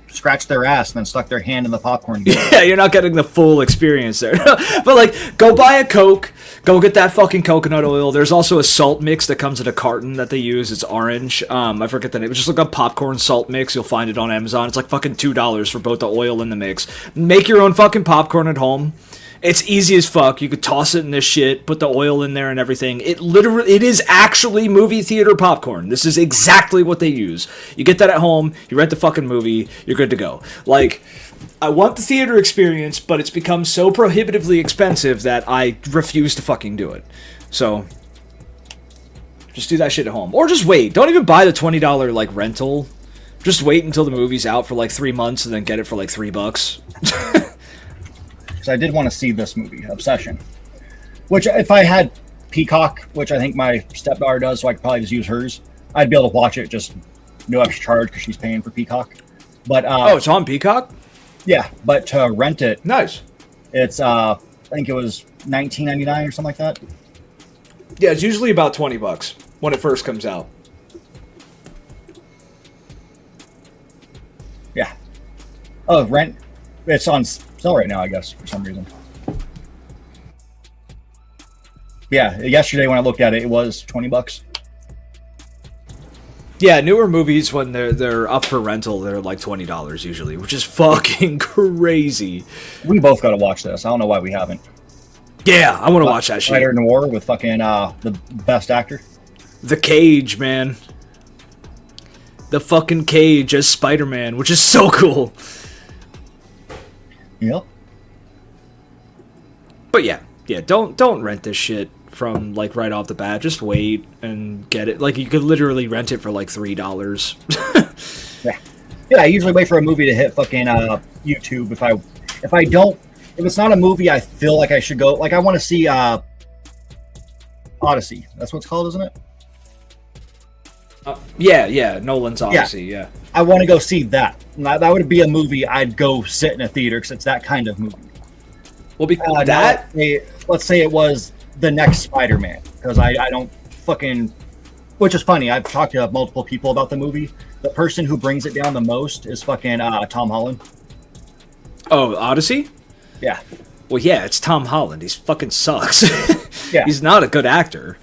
scratched their ass and then stuck their hand in the popcorn. Yeah, you're not getting the full experience there. But, like, go buy a Coke. Go get that fucking coconut oil. There's also a salt mix that comes in a carton that they use. It's orange. I forget the name. Just look up popcorn salt mix. You'll find it on Amazon. It's like fucking $2 for both the oil and the mix. Make your own fucking popcorn at home. It's easy as fuck. You could toss it in this shit, put the oil in there and everything. It is actually movie theater popcorn. This is exactly what they use. You get that at home, you rent the fucking movie, you're good to go. Like, I want the theater experience, but it's become so prohibitively expensive that I refuse to fucking do it. So, just do that shit at home. Or just wait. Don't even buy the $20, like, rental. Just wait until the movie's out for, like, 3 months and then get it for, like, $3. I did want to see this movie, Obsession. Which, if I had Peacock, which I think my stepdaughter does, so I could probably just use hers, I'd be able to watch it just no extra charge because she's paying for Peacock. But it's on Peacock? Yeah, but to rent it, nice. It's I think it was $19.99 or something like that. Yeah, it's usually about $20 when it first comes out. Yeah. Oh, rent. It's on sale right now, I guess, for some reason. Yeah, yesterday when I looked at it, it was $20. Yeah, newer movies when they're up for rental, they're like $20 usually, which is fucking crazy. We both got to watch this. I don't know why we haven't. Yeah, I want to watch that shit. Spider Noir with fucking the best actor. The Cage, man. The fucking Cage as Spider-Man, which is so cool. Yep. But yeah, don't rent this shit from like right off the bat. Just wait and get it. Like you could literally rent it for like $3. Yeah. I usually wait for a movie to hit fucking YouTube. If it's not a movie I feel like I should go. Like I want to see Odyssey. That's what it's called, isn't it? Yeah, Nolan's Odyssey. Yeah. I want to go see that. That would be a movie I'd go sit in a theater because it's that kind of movie. Well, let's say it was the next Spider-Man, because I don't fucking which is funny. I've talked to multiple people about the movie. The person who brings it down the most is fucking Tom Holland. Oh, Odyssey? Yeah. Well, yeah, it's Tom Holland. He's fucking sucks. Yeah. He's not a good actor.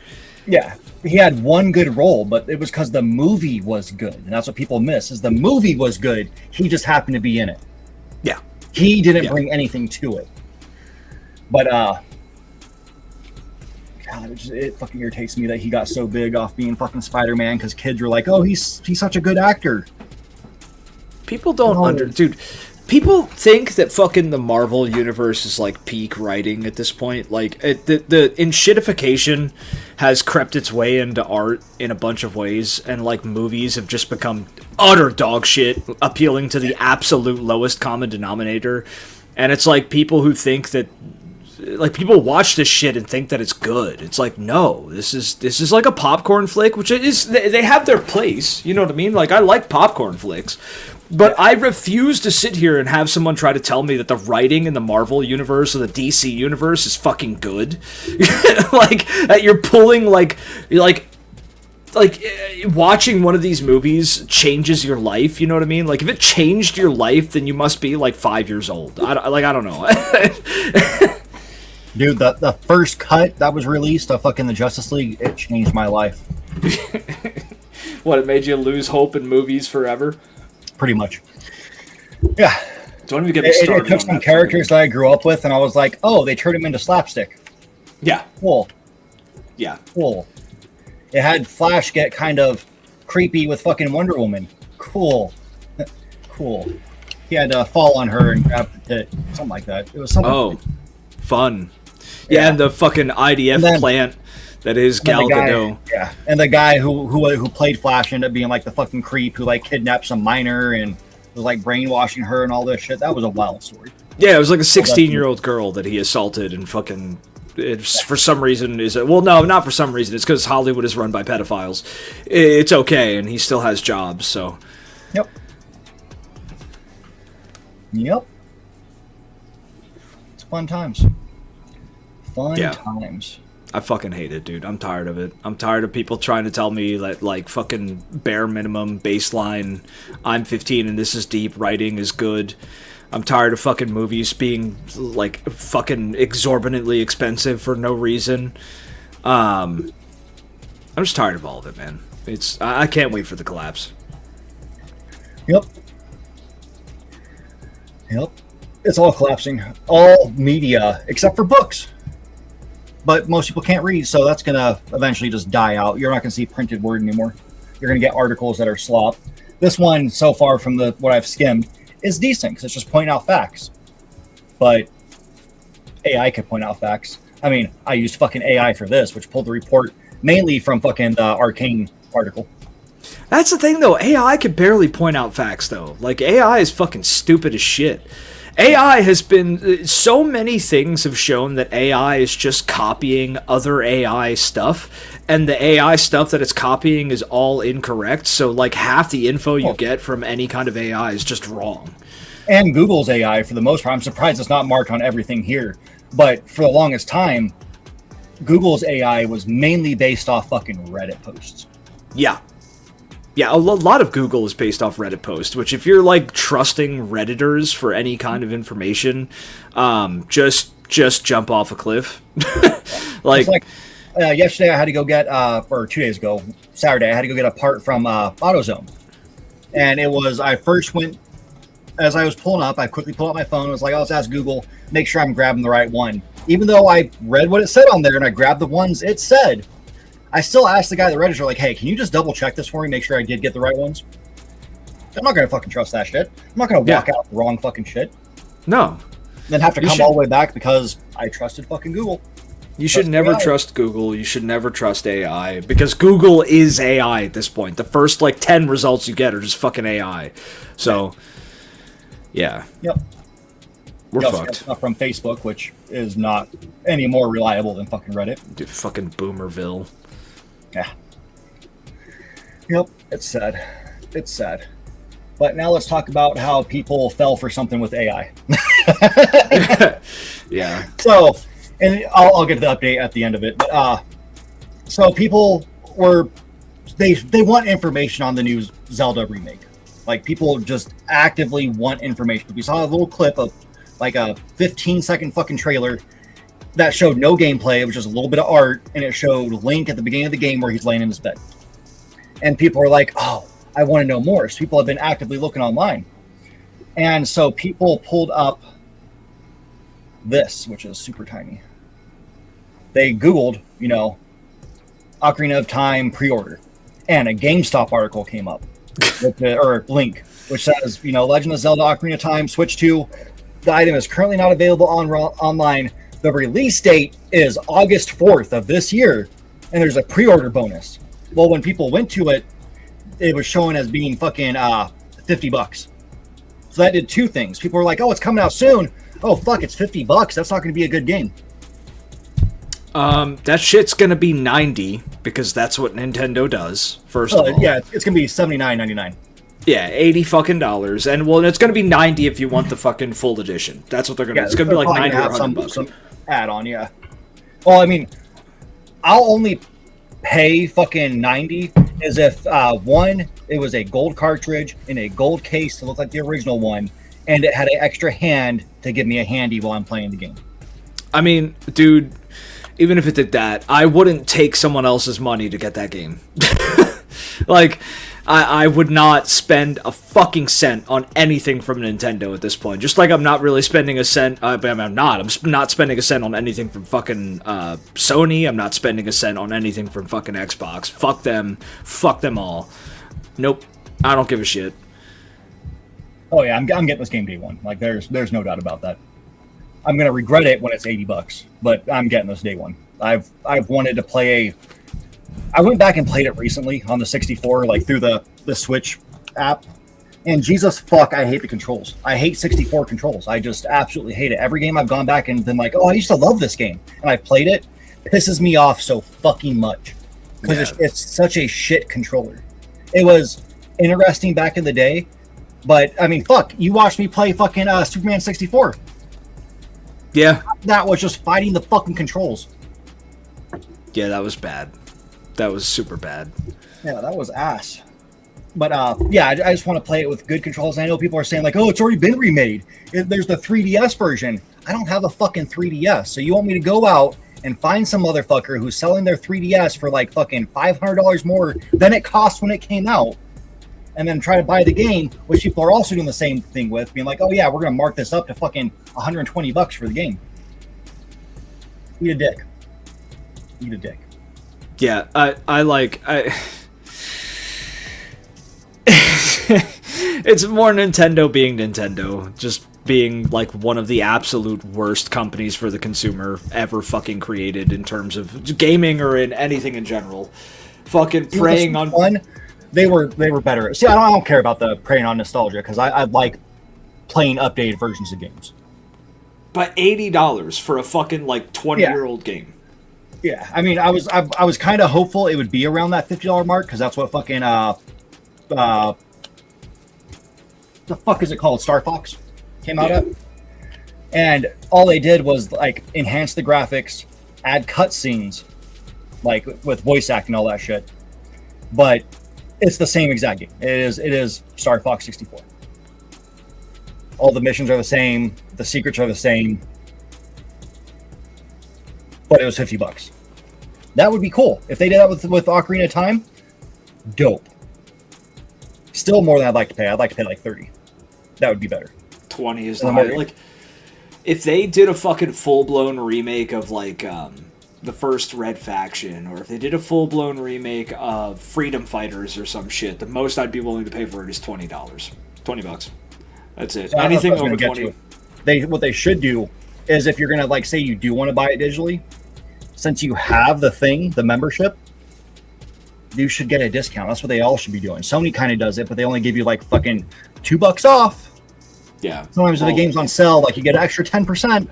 Yeah. He had one good role, but it was because the movie was good. And that's what people miss, is the movie was good. He just happened to be in it. Yeah. He didn't bring anything to it. But, God, it fucking irritates me that he got so big off being fucking Spider-Man, because kids were like, oh, he's such a good actor. People don't dude. People think that fucking the Marvel universe is like peak writing at this point. Like the shitification has crept its way into art in a bunch of ways, and like movies have just become utter dog shit, appealing to the absolute lowest common denominator. And it's like people who think that, like, people watch this shit and think that it's good. It's like, no, this is like a popcorn flick, which it is. They have their place. You know what I mean? Like, I like popcorn flicks. But I refuse to sit here and have someone try to tell me that the writing in the Marvel universe or the DC universe is fucking good. Like, that you're pulling, like watching one of these movies changes your life, you know what I mean? Like, if it changed your life, then you must be, like, 5 years old. I don't know. Dude, the first cut that was released of fucking the Justice League, it changed my life. What, it made you lose hope in movies forever? Pretty much. Yeah. Don't even get me started. It took some characters that I grew up with, and I was like, oh, they turned them into slapstick. Yeah. Cool. Yeah. Cool. It had Flash get kind of creepy with fucking Wonder Woman. Cool. Cool. He had to fall on her and grab the tit. Something like that. It was something. Oh, fun. Yeah, and the fucking IDF plant that is Gal Gadot. Yeah, and the guy who played Flash ended up being like the fucking creep who like kidnapped some minor and was like brainwashing her and all this shit. That was a wild story. Yeah, it was like a 16-year-old girl that he assaulted and fucking. It's, for some reason, well, no, not for some reason. It's because Hollywood is run by pedophiles. It's okay, and he still has jobs. So. Yep. It's fun times. Fun times. I fucking hate it, dude. I'm tired of it. I'm tired of people trying to tell me that, like, fucking bare minimum baseline, I'm 15 and this is deep, writing is good. I'm tired of fucking movies being, like, fucking exorbitantly expensive for no reason. I'm just tired of all of it, man. I can't wait for the collapse. Yep. It's all collapsing. All media, except for books. But most people can't read, so that's going to eventually just die out. You're not going to see printed word anymore. You're going to get articles that are slop. This one, so far from what I've skimmed, is decent, because it's just pointing out facts. But AI could point out facts. I mean, I used fucking AI for this, which pulled the report mainly from fucking the Arcane article. That's the thing, though. AI can barely point out facts, though. Like, AI is fucking stupid as shit. AI has been... So many things have shown that AI is just copying other AI stuff, and the AI stuff that it's copying is all incorrect, so, like, half the info you get from any kind of AI is just wrong. And Google's AI, for the most part, I'm surprised it's not marked on everything here, but for the longest time, Google's AI was mainly based off fucking Reddit posts. Yeah. Yeah, a lot of Google is based off Reddit posts, which if you're, like, trusting Redditors for any kind of information, just jump off a cliff. Like yesterday I had to go get, or 2 days ago, Saturday, I had to go get a part from AutoZone. And it was, I first went, as I was pulling up, I quickly pulled out my phone. I was like, I'll just ask Google, make sure I'm grabbing the right one. Even though I read what it said on there and I grabbed the ones it said, I still asked the guy at the register, like, hey, can you just double check this for me, make sure I did get the right ones? I'm not going to fucking trust that shit. I'm not going to walk out with the wrong fucking shit. No. Then have to come all the way back because I trusted fucking Google. You should never trust Google. You should never trust AI, because Google is AI at this point. The first, like, 10 results you get are just fucking AI. So, yeah. Yep. We're fucked. fucked. Stuff from Facebook, which is not any more reliable than fucking Reddit. Dude, fucking Boomerville. Yeah. Yep, it's sad. It's sad. But now let's talk about how people fell for something with AI. Yeah. So, and I'll get the update at the end of it. But, so people were they want information on the new Zelda remake. Like, people just actively want information. We saw a little clip of like a 15-second fucking trailer that showed no gameplay. It was just a little bit of art, and it showed Link at the beginning of the game where he's laying in his bed. And people are like, oh, I want to know more. So people have been actively looking online. And so people pulled up this, which is super tiny. They Googled, Ocarina of Time pre-order. And a GameStop article came up, or link, which says, Legend of Zelda Ocarina of Time Switch 2. The item is currently not available online. The release date is August 4th of this year, and there's a pre-order bonus. Well, when people went to it, it was shown as being fucking $50. So that did two things. People were like, oh, it's coming out soon. Oh, fuck, it's $50. That's not going to be a good game. That shit's going to be $90 because that's what Nintendo does, first of all. Yeah, it's going to be $79.99. Yeah, $80 fucking dollars, and it's going to be $90 if you want the fucking full edition. That's what they're going to. It's going to be like $90 or $100. Some add-on, yeah. Well, I mean, I'll only pay fucking $90 is if one, it was a gold cartridge in a gold case to look like the original one, and it had an extra hand to give me a handy while I'm playing the game. I mean, dude, even if it did that, I wouldn't take someone else's money to get that game. Like, I would not spend a fucking cent on anything from Nintendo at this point. Just like I'm not really spending a cent. I'm not spending a cent on anything from fucking Sony. I'm not spending a cent on anything from fucking Xbox. Fuck them. Fuck them all. Nope. I don't give a shit. Oh yeah, I'm getting this game day one. Like, there's no doubt about that. I'm gonna regret it when it's $80, but I'm getting this day one. I've wanted to play I went back and played it recently on the 64, like through the Switch app, and Jesus fuck, I hate the controls. I hate 64 controls. I just absolutely hate it. Every game I've gone back and been like, oh, I used to love this game, and I played it, pisses me off so fucking much because it's such a shit controller. It was interesting back in the day, but I mean, fuck, you watched me play fucking Superman 64. Yeah, that was just fighting the fucking controls. Yeah, that was bad. That was super bad. Yeah, that was ass. But yeah, I just want to play it with good controls. I know people are saying like, oh, it's already been remade. There's the 3DS version. I don't have a fucking 3DS. So you want me to go out and find some motherfucker who's selling their 3DS for like fucking $500 more than it cost when it came out, and then try to buy the game, which people are also doing the same thing with, being like, oh yeah, we're going to mark this up to fucking $120 for the game. Eat a dick. Eat a dick. Yeah, it's more Nintendo being Nintendo, just being like one of the absolute worst companies for the consumer ever fucking created in terms of gaming or in anything in general. Fucking preying on one, they were better. See, I don't care about the preying on nostalgia because I like playing updated versions of games. But $80 for a fucking like 20-year-old game. Yeah, I mean, I was kind of hopeful it would be around that $50 mark because that's what fucking the fuck is it called? Star Fox came out at, and all they did was like enhance the graphics, add cutscenes, like with voice acting and all that shit. But it's the same exact game. It is Star Fox 64. All the missions are the same. The secrets are the same. But it was $50. That would be cool. If they did that with Ocarina of Time, dope. Still more than I'd like to pay. I'd like to pay like $30. That would be better. 20 is the high. Like, if they did a fucking full-blown remake of like the first Red Faction, or if they did a full-blown remake of Freedom Fighters or some shit, the most I'd be willing to pay for it is $20. $20. That's it. So anything over 20. What they should do is, if you're gonna like say you do want to buy it digitally, since you have the membership, you should get a discount. That's what they all should be doing. Sony kind of does it, but they only give you like fucking $2 off. Yeah. Sometimes if the game's on sale, like you get an extra 10%.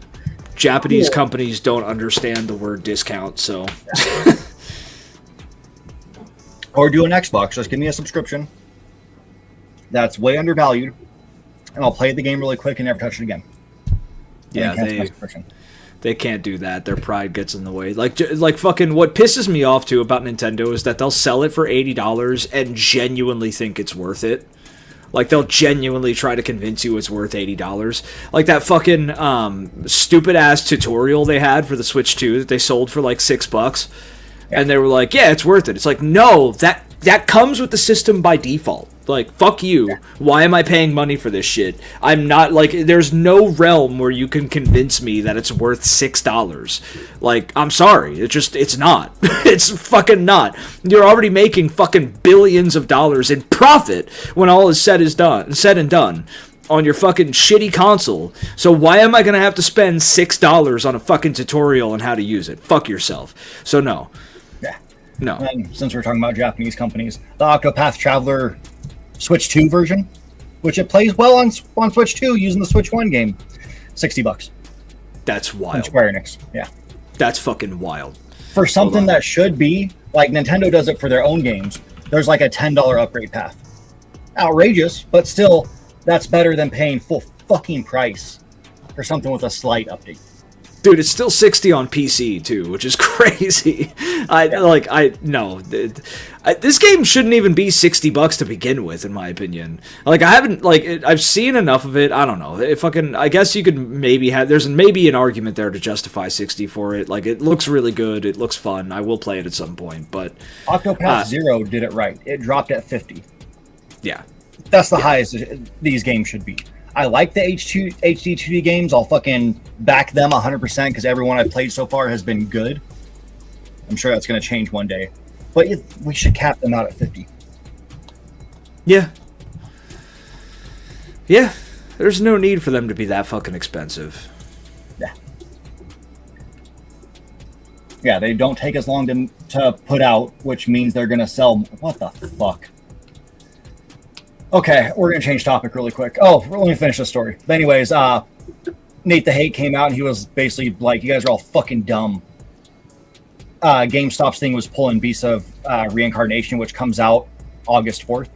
Japanese companies don't understand the word discount, so. Or do an Xbox. Just give me a subscription. That's way undervalued, and I'll play the game really quick and never touch it again. Yeah, They can't do that. Their pride gets in the way. Like fucking what pisses me off too about Nintendo is that they'll sell it for $80 and genuinely think it's worth it. Like they'll genuinely try to convince you it's worth $80. Like that fucking stupid ass tutorial they had for the Switch 2 that they sold for like $6, and they were like, "Yeah, it's worth it." It's like, no, that comes with the system by default. Like, fuck you. Why am I paying money for this shit? I'm not, like, there's no realm where you can convince me that it's worth $6. Like, I'm sorry. It's not. It's fucking not. You're already making fucking billions of dollars in profit when all is said and done on your fucking shitty console. So why am I going to have to spend $6 on a fucking tutorial on how to use it? Fuck yourself. So no. Yeah. No. And since we're talking about Japanese companies, the Octopath Traveler Switch 2 version, which it plays well on Switch 2 using the Switch 1 game, $60. That's wild. From Square Enix, yeah. That's fucking wild. For something that should be, like Nintendo does it for their own games, there's like a $10 upgrade path. Outrageous, but still, that's better than paying full fucking price for something with a slight update. Dude, it's still 60 on PC too, which is crazy. This game shouldn't even be $60 to begin with, in my opinion. Like, I've seen enough of it. I don't know. I guess you could there's maybe an argument there to justify 60 for it. Like, it looks really good. It looks fun. I will play it at some point, but Octopath Zero did it right. It dropped at 50. Yeah. That's the highest these games should be. I like the HD 2D games. I'll fucking back them 100% because everyone I've played so far has been good. I'm sure that's going to change one day. But we should cap them out at 50. Yeah. Yeah. There's no need for them to be that fucking expensive. Yeah. Yeah, they don't take as long to put out, which means they're going to sell... What the fuck? Okay, we're going to change topic really quick. Oh, let me finish the story. But anyways, Nate the Hate came out and he was basically like, you guys are all fucking dumb. GameStop's thing was pulling Beast of Reincarnation, which comes out August 4th.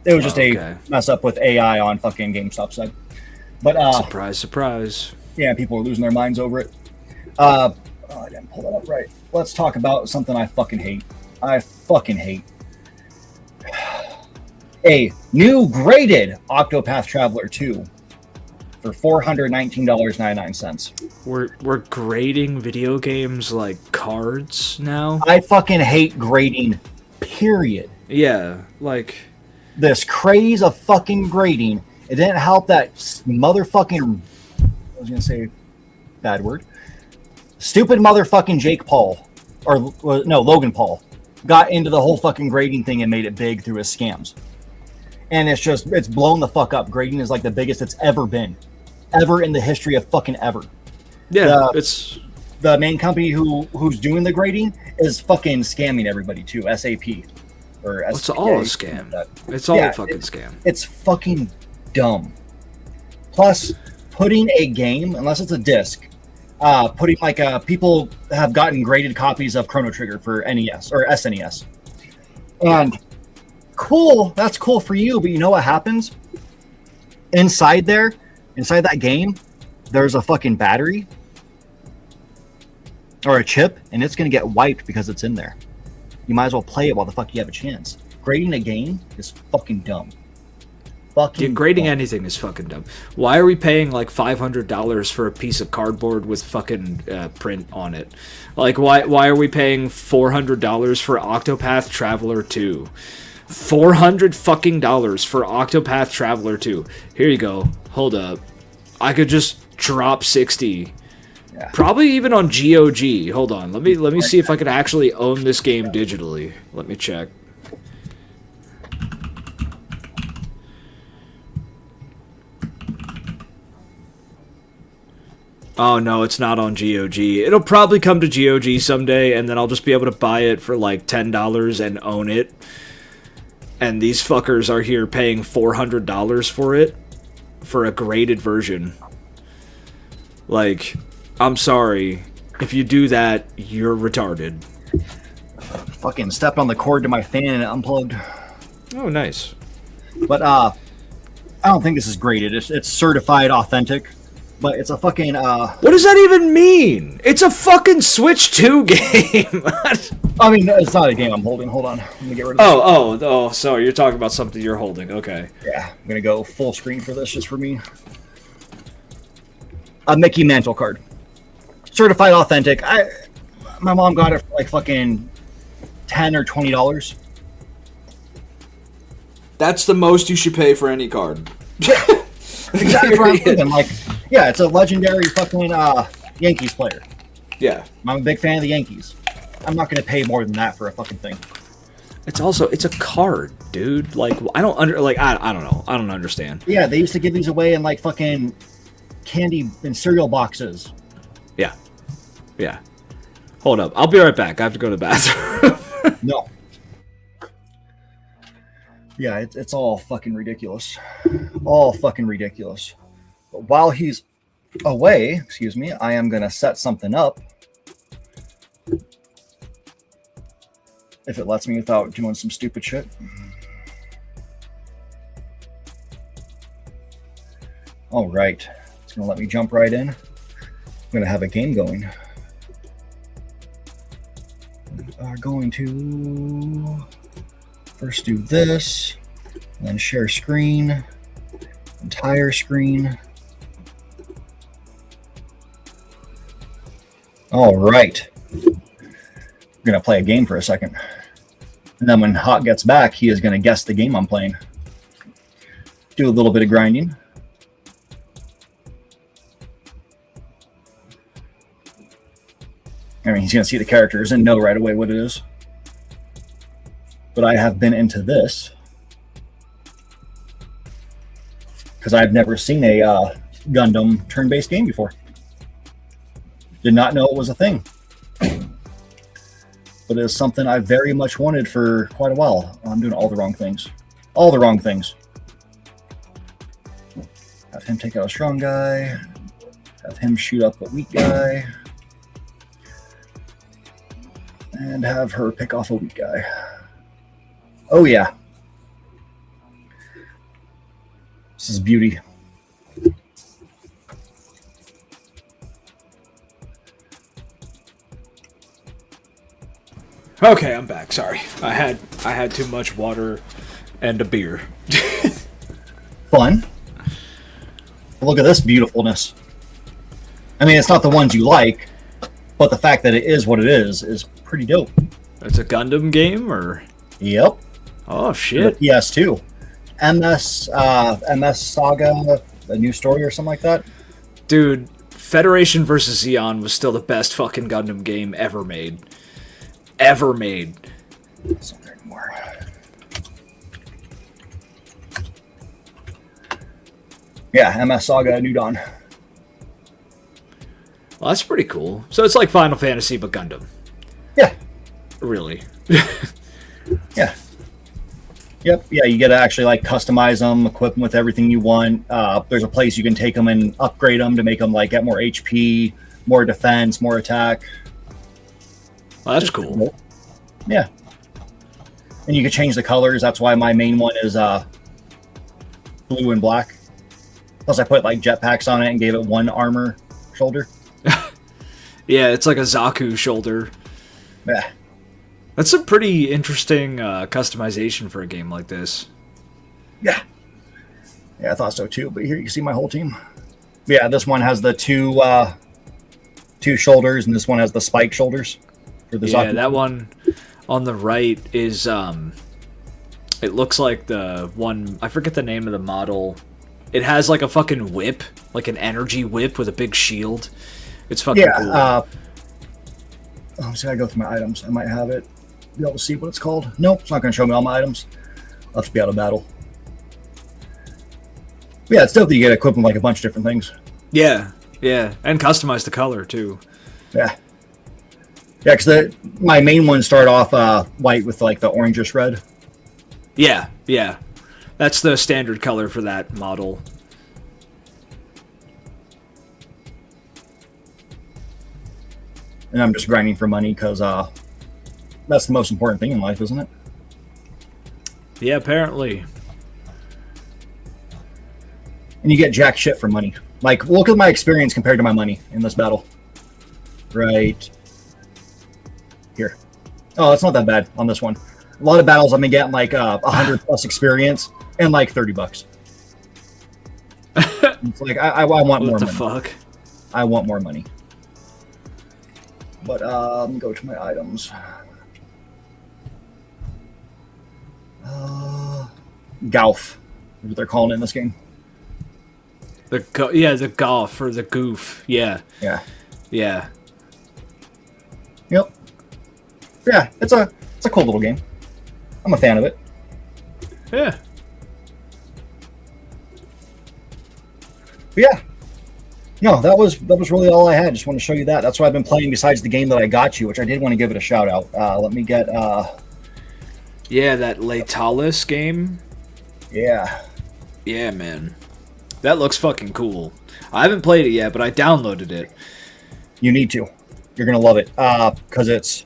It was just a mess up with AI on fucking GameStop's side. But surprise, surprise. Yeah, people are losing their minds over it. I didn't pull that up right. Let's talk about something I fucking hate. I fucking hate. A new graded Octopath Traveler 2 for $419.99. We're grading video games like cards now? I fucking hate grading, period. Yeah, like... This craze of fucking grading, it didn't help that motherfucking... I was going to say bad word. Stupid motherfucking Jake Paul, or no, Logan Paul, got into the whole fucking grading thing and made it big through his scams. And it's blown the fuck up. Grading is like the biggest it's ever been. Ever in the history of fucking ever. Yeah, it's... The main company who's doing the grading is fucking scamming everybody too. SAP. Or it's all a scam. It's all a fucking scam. It's fucking dumb. Plus, putting a game, unless it's a disc, putting like people have gotten graded copies of Chrono Trigger for NES or SNES. And... cool, that's cool for you, but you know what happens? Inside that game, there's a fucking battery or a chip, and it's going to get wiped because it's in there. You might as well play it while the fuck you have a chance. Grading a game is fucking dumb. Grading anything is fucking dumb. Why are we paying like $500 for a piece of cardboard with fucking print on it? Like, why are we paying $400 for Octopath Traveler 2? $400 fucking dollars for Octopath Traveler 2. Here you go. Hold up. I could just drop 60. Yeah. Probably even on GOG. Hold on. Let me see if I could actually own this game digitally. Let me check. Oh no, it's not on GOG. It'll probably come to GOG someday, and then I'll just be able to buy it for like $10 and own it. And these fuckers are here paying $400 for it, for a graded version. Like, I'm sorry. If you do that, you're retarded. Fucking stepped on the cord to my fan and it unplugged. Oh, nice. But, I don't think this is graded. It's certified authentic. But it's a fucking What does that even mean? It's a fucking Switch 2 game. I mean, it's not a game I'm holding. Hold on. Let me get rid of this. Oh, so you're talking about something you're holding. Okay. Yeah, I'm gonna go full screen for this just for me. A Mickey Mantle card. Certified authentic. My mom got it for like fucking $10 or $20. That's the most you should pay for any card. Exactly what I'm thinking. Like, yeah, it's a legendary fucking Yankees player. Yeah. I'm a big fan of the Yankees. I'm not gonna pay more than that for a fucking thing. It's a card, dude. Like, I don't know. I don't understand. Yeah, they used to give these away in like fucking candy and cereal boxes. Yeah. Yeah. Hold up. I'll be right back. I have to go to the bathroom. No. Yeah, it's all fucking ridiculous. All fucking ridiculous. But while he's away, excuse me, I am going to set something up. If it lets me without doing some stupid shit. All right. It's going to let me jump right in. I'm going to have a game going. We are going to first do this, then share screen, entire screen. All right. We're going to play a game for a second. And then when Hawk gets back, he is going to guess the game I'm playing. Do a little bit of grinding. I mean, he's going to see the characters and know right away what it is. But I have been into this because I've never seen a Gundam turn-based game before. Did not know it was a thing. But it is something I very much wanted for quite a while. I'm doing all the wrong things. All the wrong things. Have him take out a strong guy. Have him shoot up a weak guy. And have her pick off a weak guy. Oh yeah. This is beauty. Okay, I'm back. Sorry. I had too much water and a beer. Fun. Look at this beautifulness. I mean, it's not the ones you like, but the fact that it is what it is pretty dope. It's a Gundam game, or? Yep. Oh shit. The PS2. MS Saga, a new story or something like that. Dude, Federation vs. Zeon was still the best fucking Gundam game ever made. Ever made. It's not there anymore. Yeah, MS Saga New Dawn. Well, that's pretty cool. So it's like Final Fantasy, but Gundam. Yeah. Really. Yeah. Yep. Yeah, you get to actually like customize them, equip them with everything you want. There's a place you can take them and upgrade them to make them like get more HP, more defense, more attack. Well, that's cool. Yeah. And you can change the colors. That's why my main one is blue and black. Plus I put like jetpacks on it and gave it one armor shoulder. Yeah, it's like a Zaku shoulder. Yeah. That's a pretty interesting customization for a game like this. Yeah. Yeah, I thought so too. But here you can see my whole team. Yeah, this one has the two shoulders, and this one has the spike shoulders. For the yeah, Zaku. that one on the right is it looks like the one, I forget the name of the model. It has like a fucking whip, like an energy whip with a big shield. It's fucking cool. I'm just gonna go through my items. I might have it. Be able to see what it's called. Nope, it's not gonna show me all my items. I'll have to be out of battle. But yeah, it's dope that you get equipped with like a bunch of different things. Yeah, yeah, and customize the color too. Yeah. Yeah, because my main ones start off white with like the orangish red. Yeah, yeah. That's the standard color for that model. And I'm just grinding for money because that's the most important thing in life, isn't it? Yeah, apparently. And you get jack shit for money. Like, look at my experience compared to my money in this battle. Right here. Oh, it's not that bad on this one. A lot of battles I've been getting like 100 plus experience and like $30. It's like I want more money. What the fuck? I want more money. But let me go to my items. Golf is what they're calling it in this game. The golf or the goof. Yeah. Yeah. Yeah. Yep. Yeah, it's a cool little game. I'm a fan of it. Yeah. But yeah. No, that was really all I had. Just want to show you that. That's what I've been playing besides the game that I got you, which I did want to give it a shout out. Let me get Yeah, that Latalis game. Yeah. Yeah, man. That looks fucking cool. I haven't played it yet, but I downloaded it. You need to. You're gonna love it. Because it's,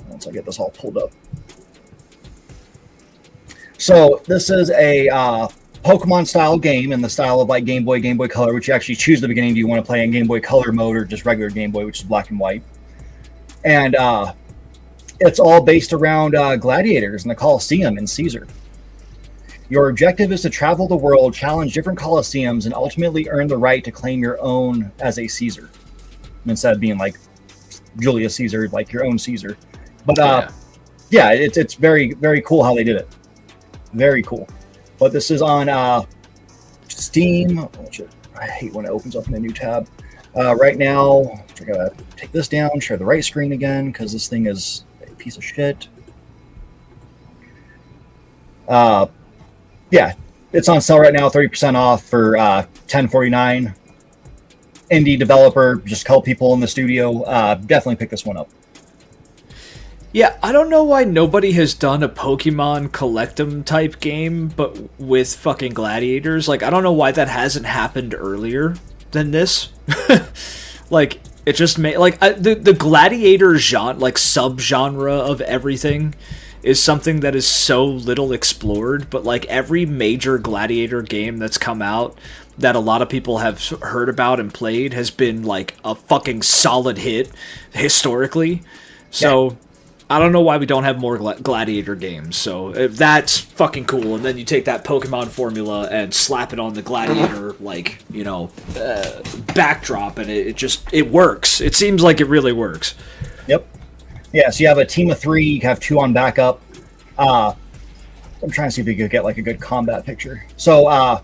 once I get this all pulled up. So this is a Pokemon style game in the style of like Game Boy Color, which you actually choose at the beginning. Do you want to play in Game Boy Color mode or just regular Game Boy, which is black and white? And it's all based around gladiators in the Colosseum in Caesar. Your objective is to travel the world, challenge different Colosseums, and ultimately earn the right to claim your own as a Caesar. Instead of being like Julius Caesar, like your own Caesar. But yeah, it's very, very cool how they did it. Very cool. But this is on Steam. I hate when it opens up in a new tab. Right now, I gotta take this down, share the right screen again, because this thing is a piece of shit. Yeah, it's on sale right now, 30% off for $10.49. Indie developer, just a couple people in the studio. Definitely pick this one up. Yeah, I don't know why nobody has done a Pokemon Collectum type game, but with fucking gladiators. Like, I don't know why that hasn't happened earlier than this. Like, it just made like the gladiator genre, like subgenre of everything, is something that is so little explored. But like every major gladiator game that's come out that a lot of people have heard about and played has been like a fucking solid hit historically. So. Yeah. I don't know why we don't have more gladiator games. So if that's fucking cool, and then you take that Pokemon formula and slap it on the gladiator, like, you know, backdrop, and it works. It seems like it really works. Yep. Yeah. So you have a team of 3. You have 2 on backup. I'm trying to see if we could get like a good combat picture. So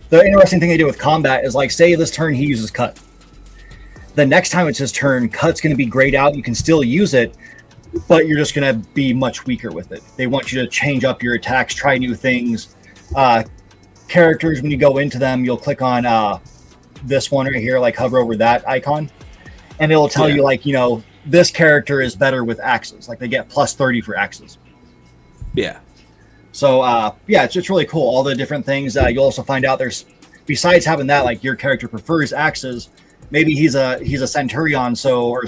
the interesting thing they do with combat is like, say this turn he uses cut. The next time it's his turn, cut's going to be grayed out. You can still use it, but you're just going to be much weaker with it. They want you to change up your attacks, try new things. Characters, when you go into them, you'll click on this one right here, like hover over that icon, and it'll tell you, like, you know, this character is better with axes. Like, they get plus 30 for axes. Yeah. So, yeah, it's just really cool. All the different things. You'll also find out there's, besides having that, like, your character prefers axes, maybe he's a centurion, so, or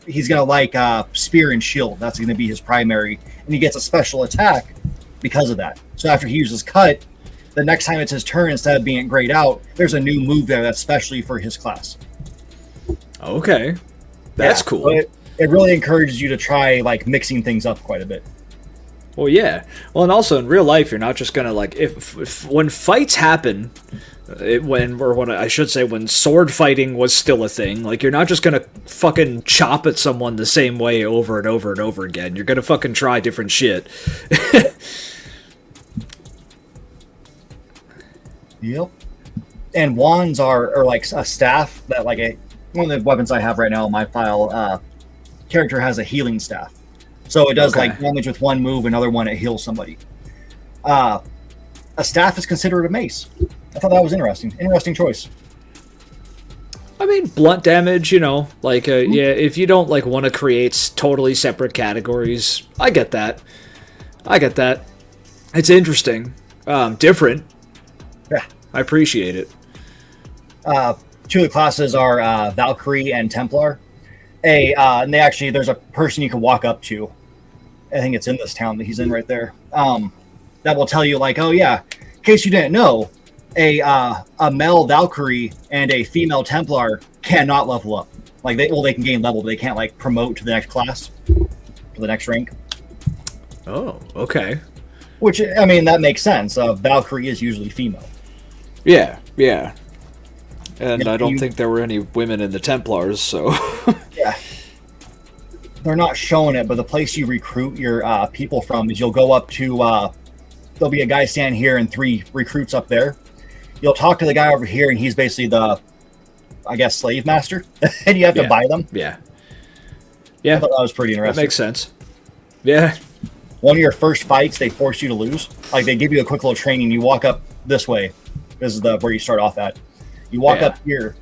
he's going to like spear and shield. That's going to be his primary. And he gets a special attack because of that. So after he uses cut, the next time it's his turn, instead of being grayed out, there's a new move there that's specially for his class. Okay. That's cool. So it really encourages you to try like mixing things up quite a bit. Well, yeah. Well, and also in real life, you're not just going to like, if when fights happen, when sword fighting was still a thing, like, you're not just gonna fucking chop at someone the same way over and over and over again. You're gonna fucking try different shit. Yep. And wands are like a staff that, like, one of the weapons I have right now in my file, character has a healing staff. So it does like damage with one move, another one it heals somebody. A staff is considered a mace. I thought that was interesting. Interesting choice. I mean, blunt damage, you know, like, yeah, if you don't, like, want to create totally separate categories, I get that. It's interesting. Different. Yeah. I appreciate it. 2 of the classes are Valkyrie and Templar. And they actually, there's a person you can walk up to. I think it's in this town that he's in right there. That will tell you, like, oh, yeah, in case you didn't know, a male Valkyrie and a female Templar cannot level up. Like they can gain level, but they can't like promote to the next class, to the next rank. Oh, okay. Which, I mean, that makes sense. Valkyrie is usually female. Yeah. And Yeah, I don't think there were any women in the Templars, so... Yeah. They're not showing it, but the place you recruit your people from is you'll go up to... there'll be a guy standing here and 3 recruits up there. You'll talk to the guy over here, and he's basically the, I guess, slave master. And you have to buy them. Yeah. I thought that was pretty interesting. That makes sense. Yeah. One of your first fights, they force you to lose. Like, they give you a quick little training. You walk up this way. This is where you start off at. You walk up here,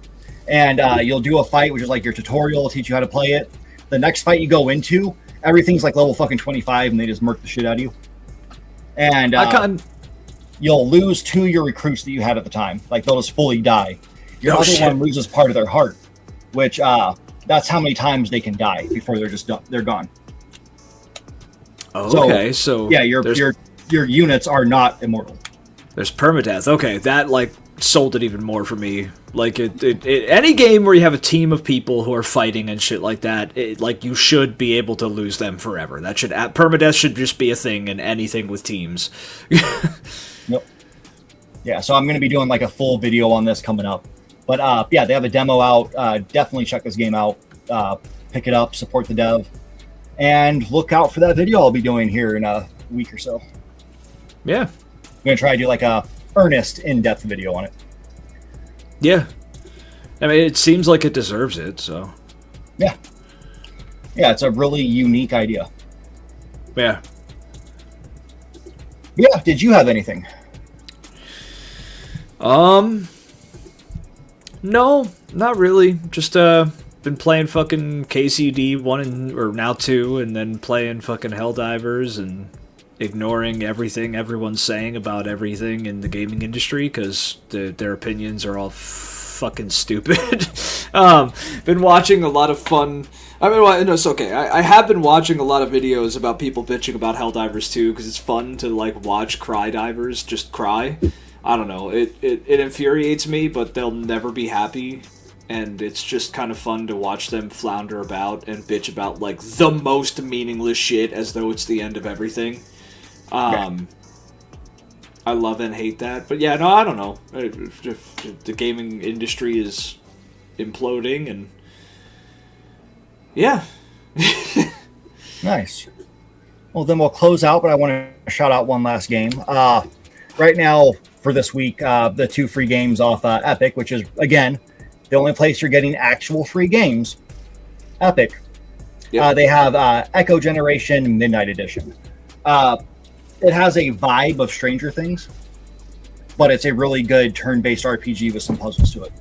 and you'll do a fight, which is like your tutorial, will teach you how to play it. The next fight you go into, everything's like level fucking 25, and they just murk the shit out of you. And you'll lose 2 of your recruits that you had at the time. Like, they'll just fully die. Your other one loses part of their heart, which that's how many times they can die before they're just done. They're gone. Oh, okay, so yeah, your units are not immortal. There's permadeath. Okay, that like sold it even more for me. Like any game where you have a team of people who are fighting and shit like that, like you should be able to lose them forever. That should permadeath should just be a thing in anything with teams. Yep. Yeah, so I'm going to be doing like a full video on this coming up. But yeah, they have a demo out. Definitely check this game out. Pick it up, support the dev, and look out for that video I'll be doing here in a week or so. Yeah. I'm going to try to do like a earnest, in-depth video on it. Yeah. I mean, it seems like it deserves it, so. Yeah. Yeah, it's a really unique idea. Yeah. Yeah, did you have anything? No, not really. Just been playing fucking KCD 1 or now 2, and then playing fucking Helldivers and ignoring everything everyone's saying about everything in the gaming industry because their opinions are all fucking stupid. Been watching a lot of fun. I mean, no, it's okay. I have been watching a lot of videos about people bitching about Helldivers 2 because it's fun to like watch cry divers just cry. I don't know. It infuriates me, but they'll never be happy. And it's just kind of fun to watch them flounder about and bitch about like the most meaningless shit as though it's the end of everything. I love and hate that. But yeah, no, I don't know. If the gaming industry is imploding and yeah. Nice. Well, then we'll close out, but I want to shout out one last game. Right now, for this week, the 2 free games off Epic, which is, again, the only place you're getting actual free games, Epic. Yep. They have Echo Generation Midnight Edition. It has a vibe of Stranger Things, but it's a really good turn-based RPG with some puzzles to it.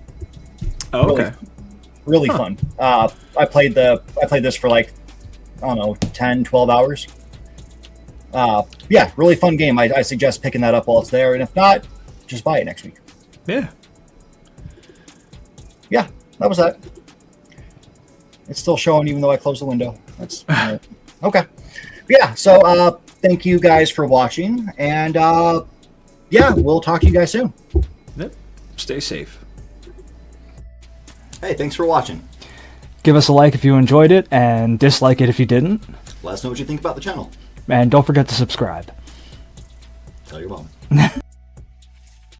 Oh, okay. Really fun. I played this for like, I don't know, 10, 12 hours. Yeah, really fun game. I suggest picking that up while it's there, and if not, just buy it next week. Yeah. Yeah, that was that. It's still showing even though I closed the window. That's okay. Yeah, so thank you guys for watching, and yeah, we'll talk to you guys soon. Yep. Stay safe. Hey, thanks for watching. Give us a like if you enjoyed it, and dislike it if you didn't. Let us know what you think about the channel. And don't forget to subscribe. Tell your mom.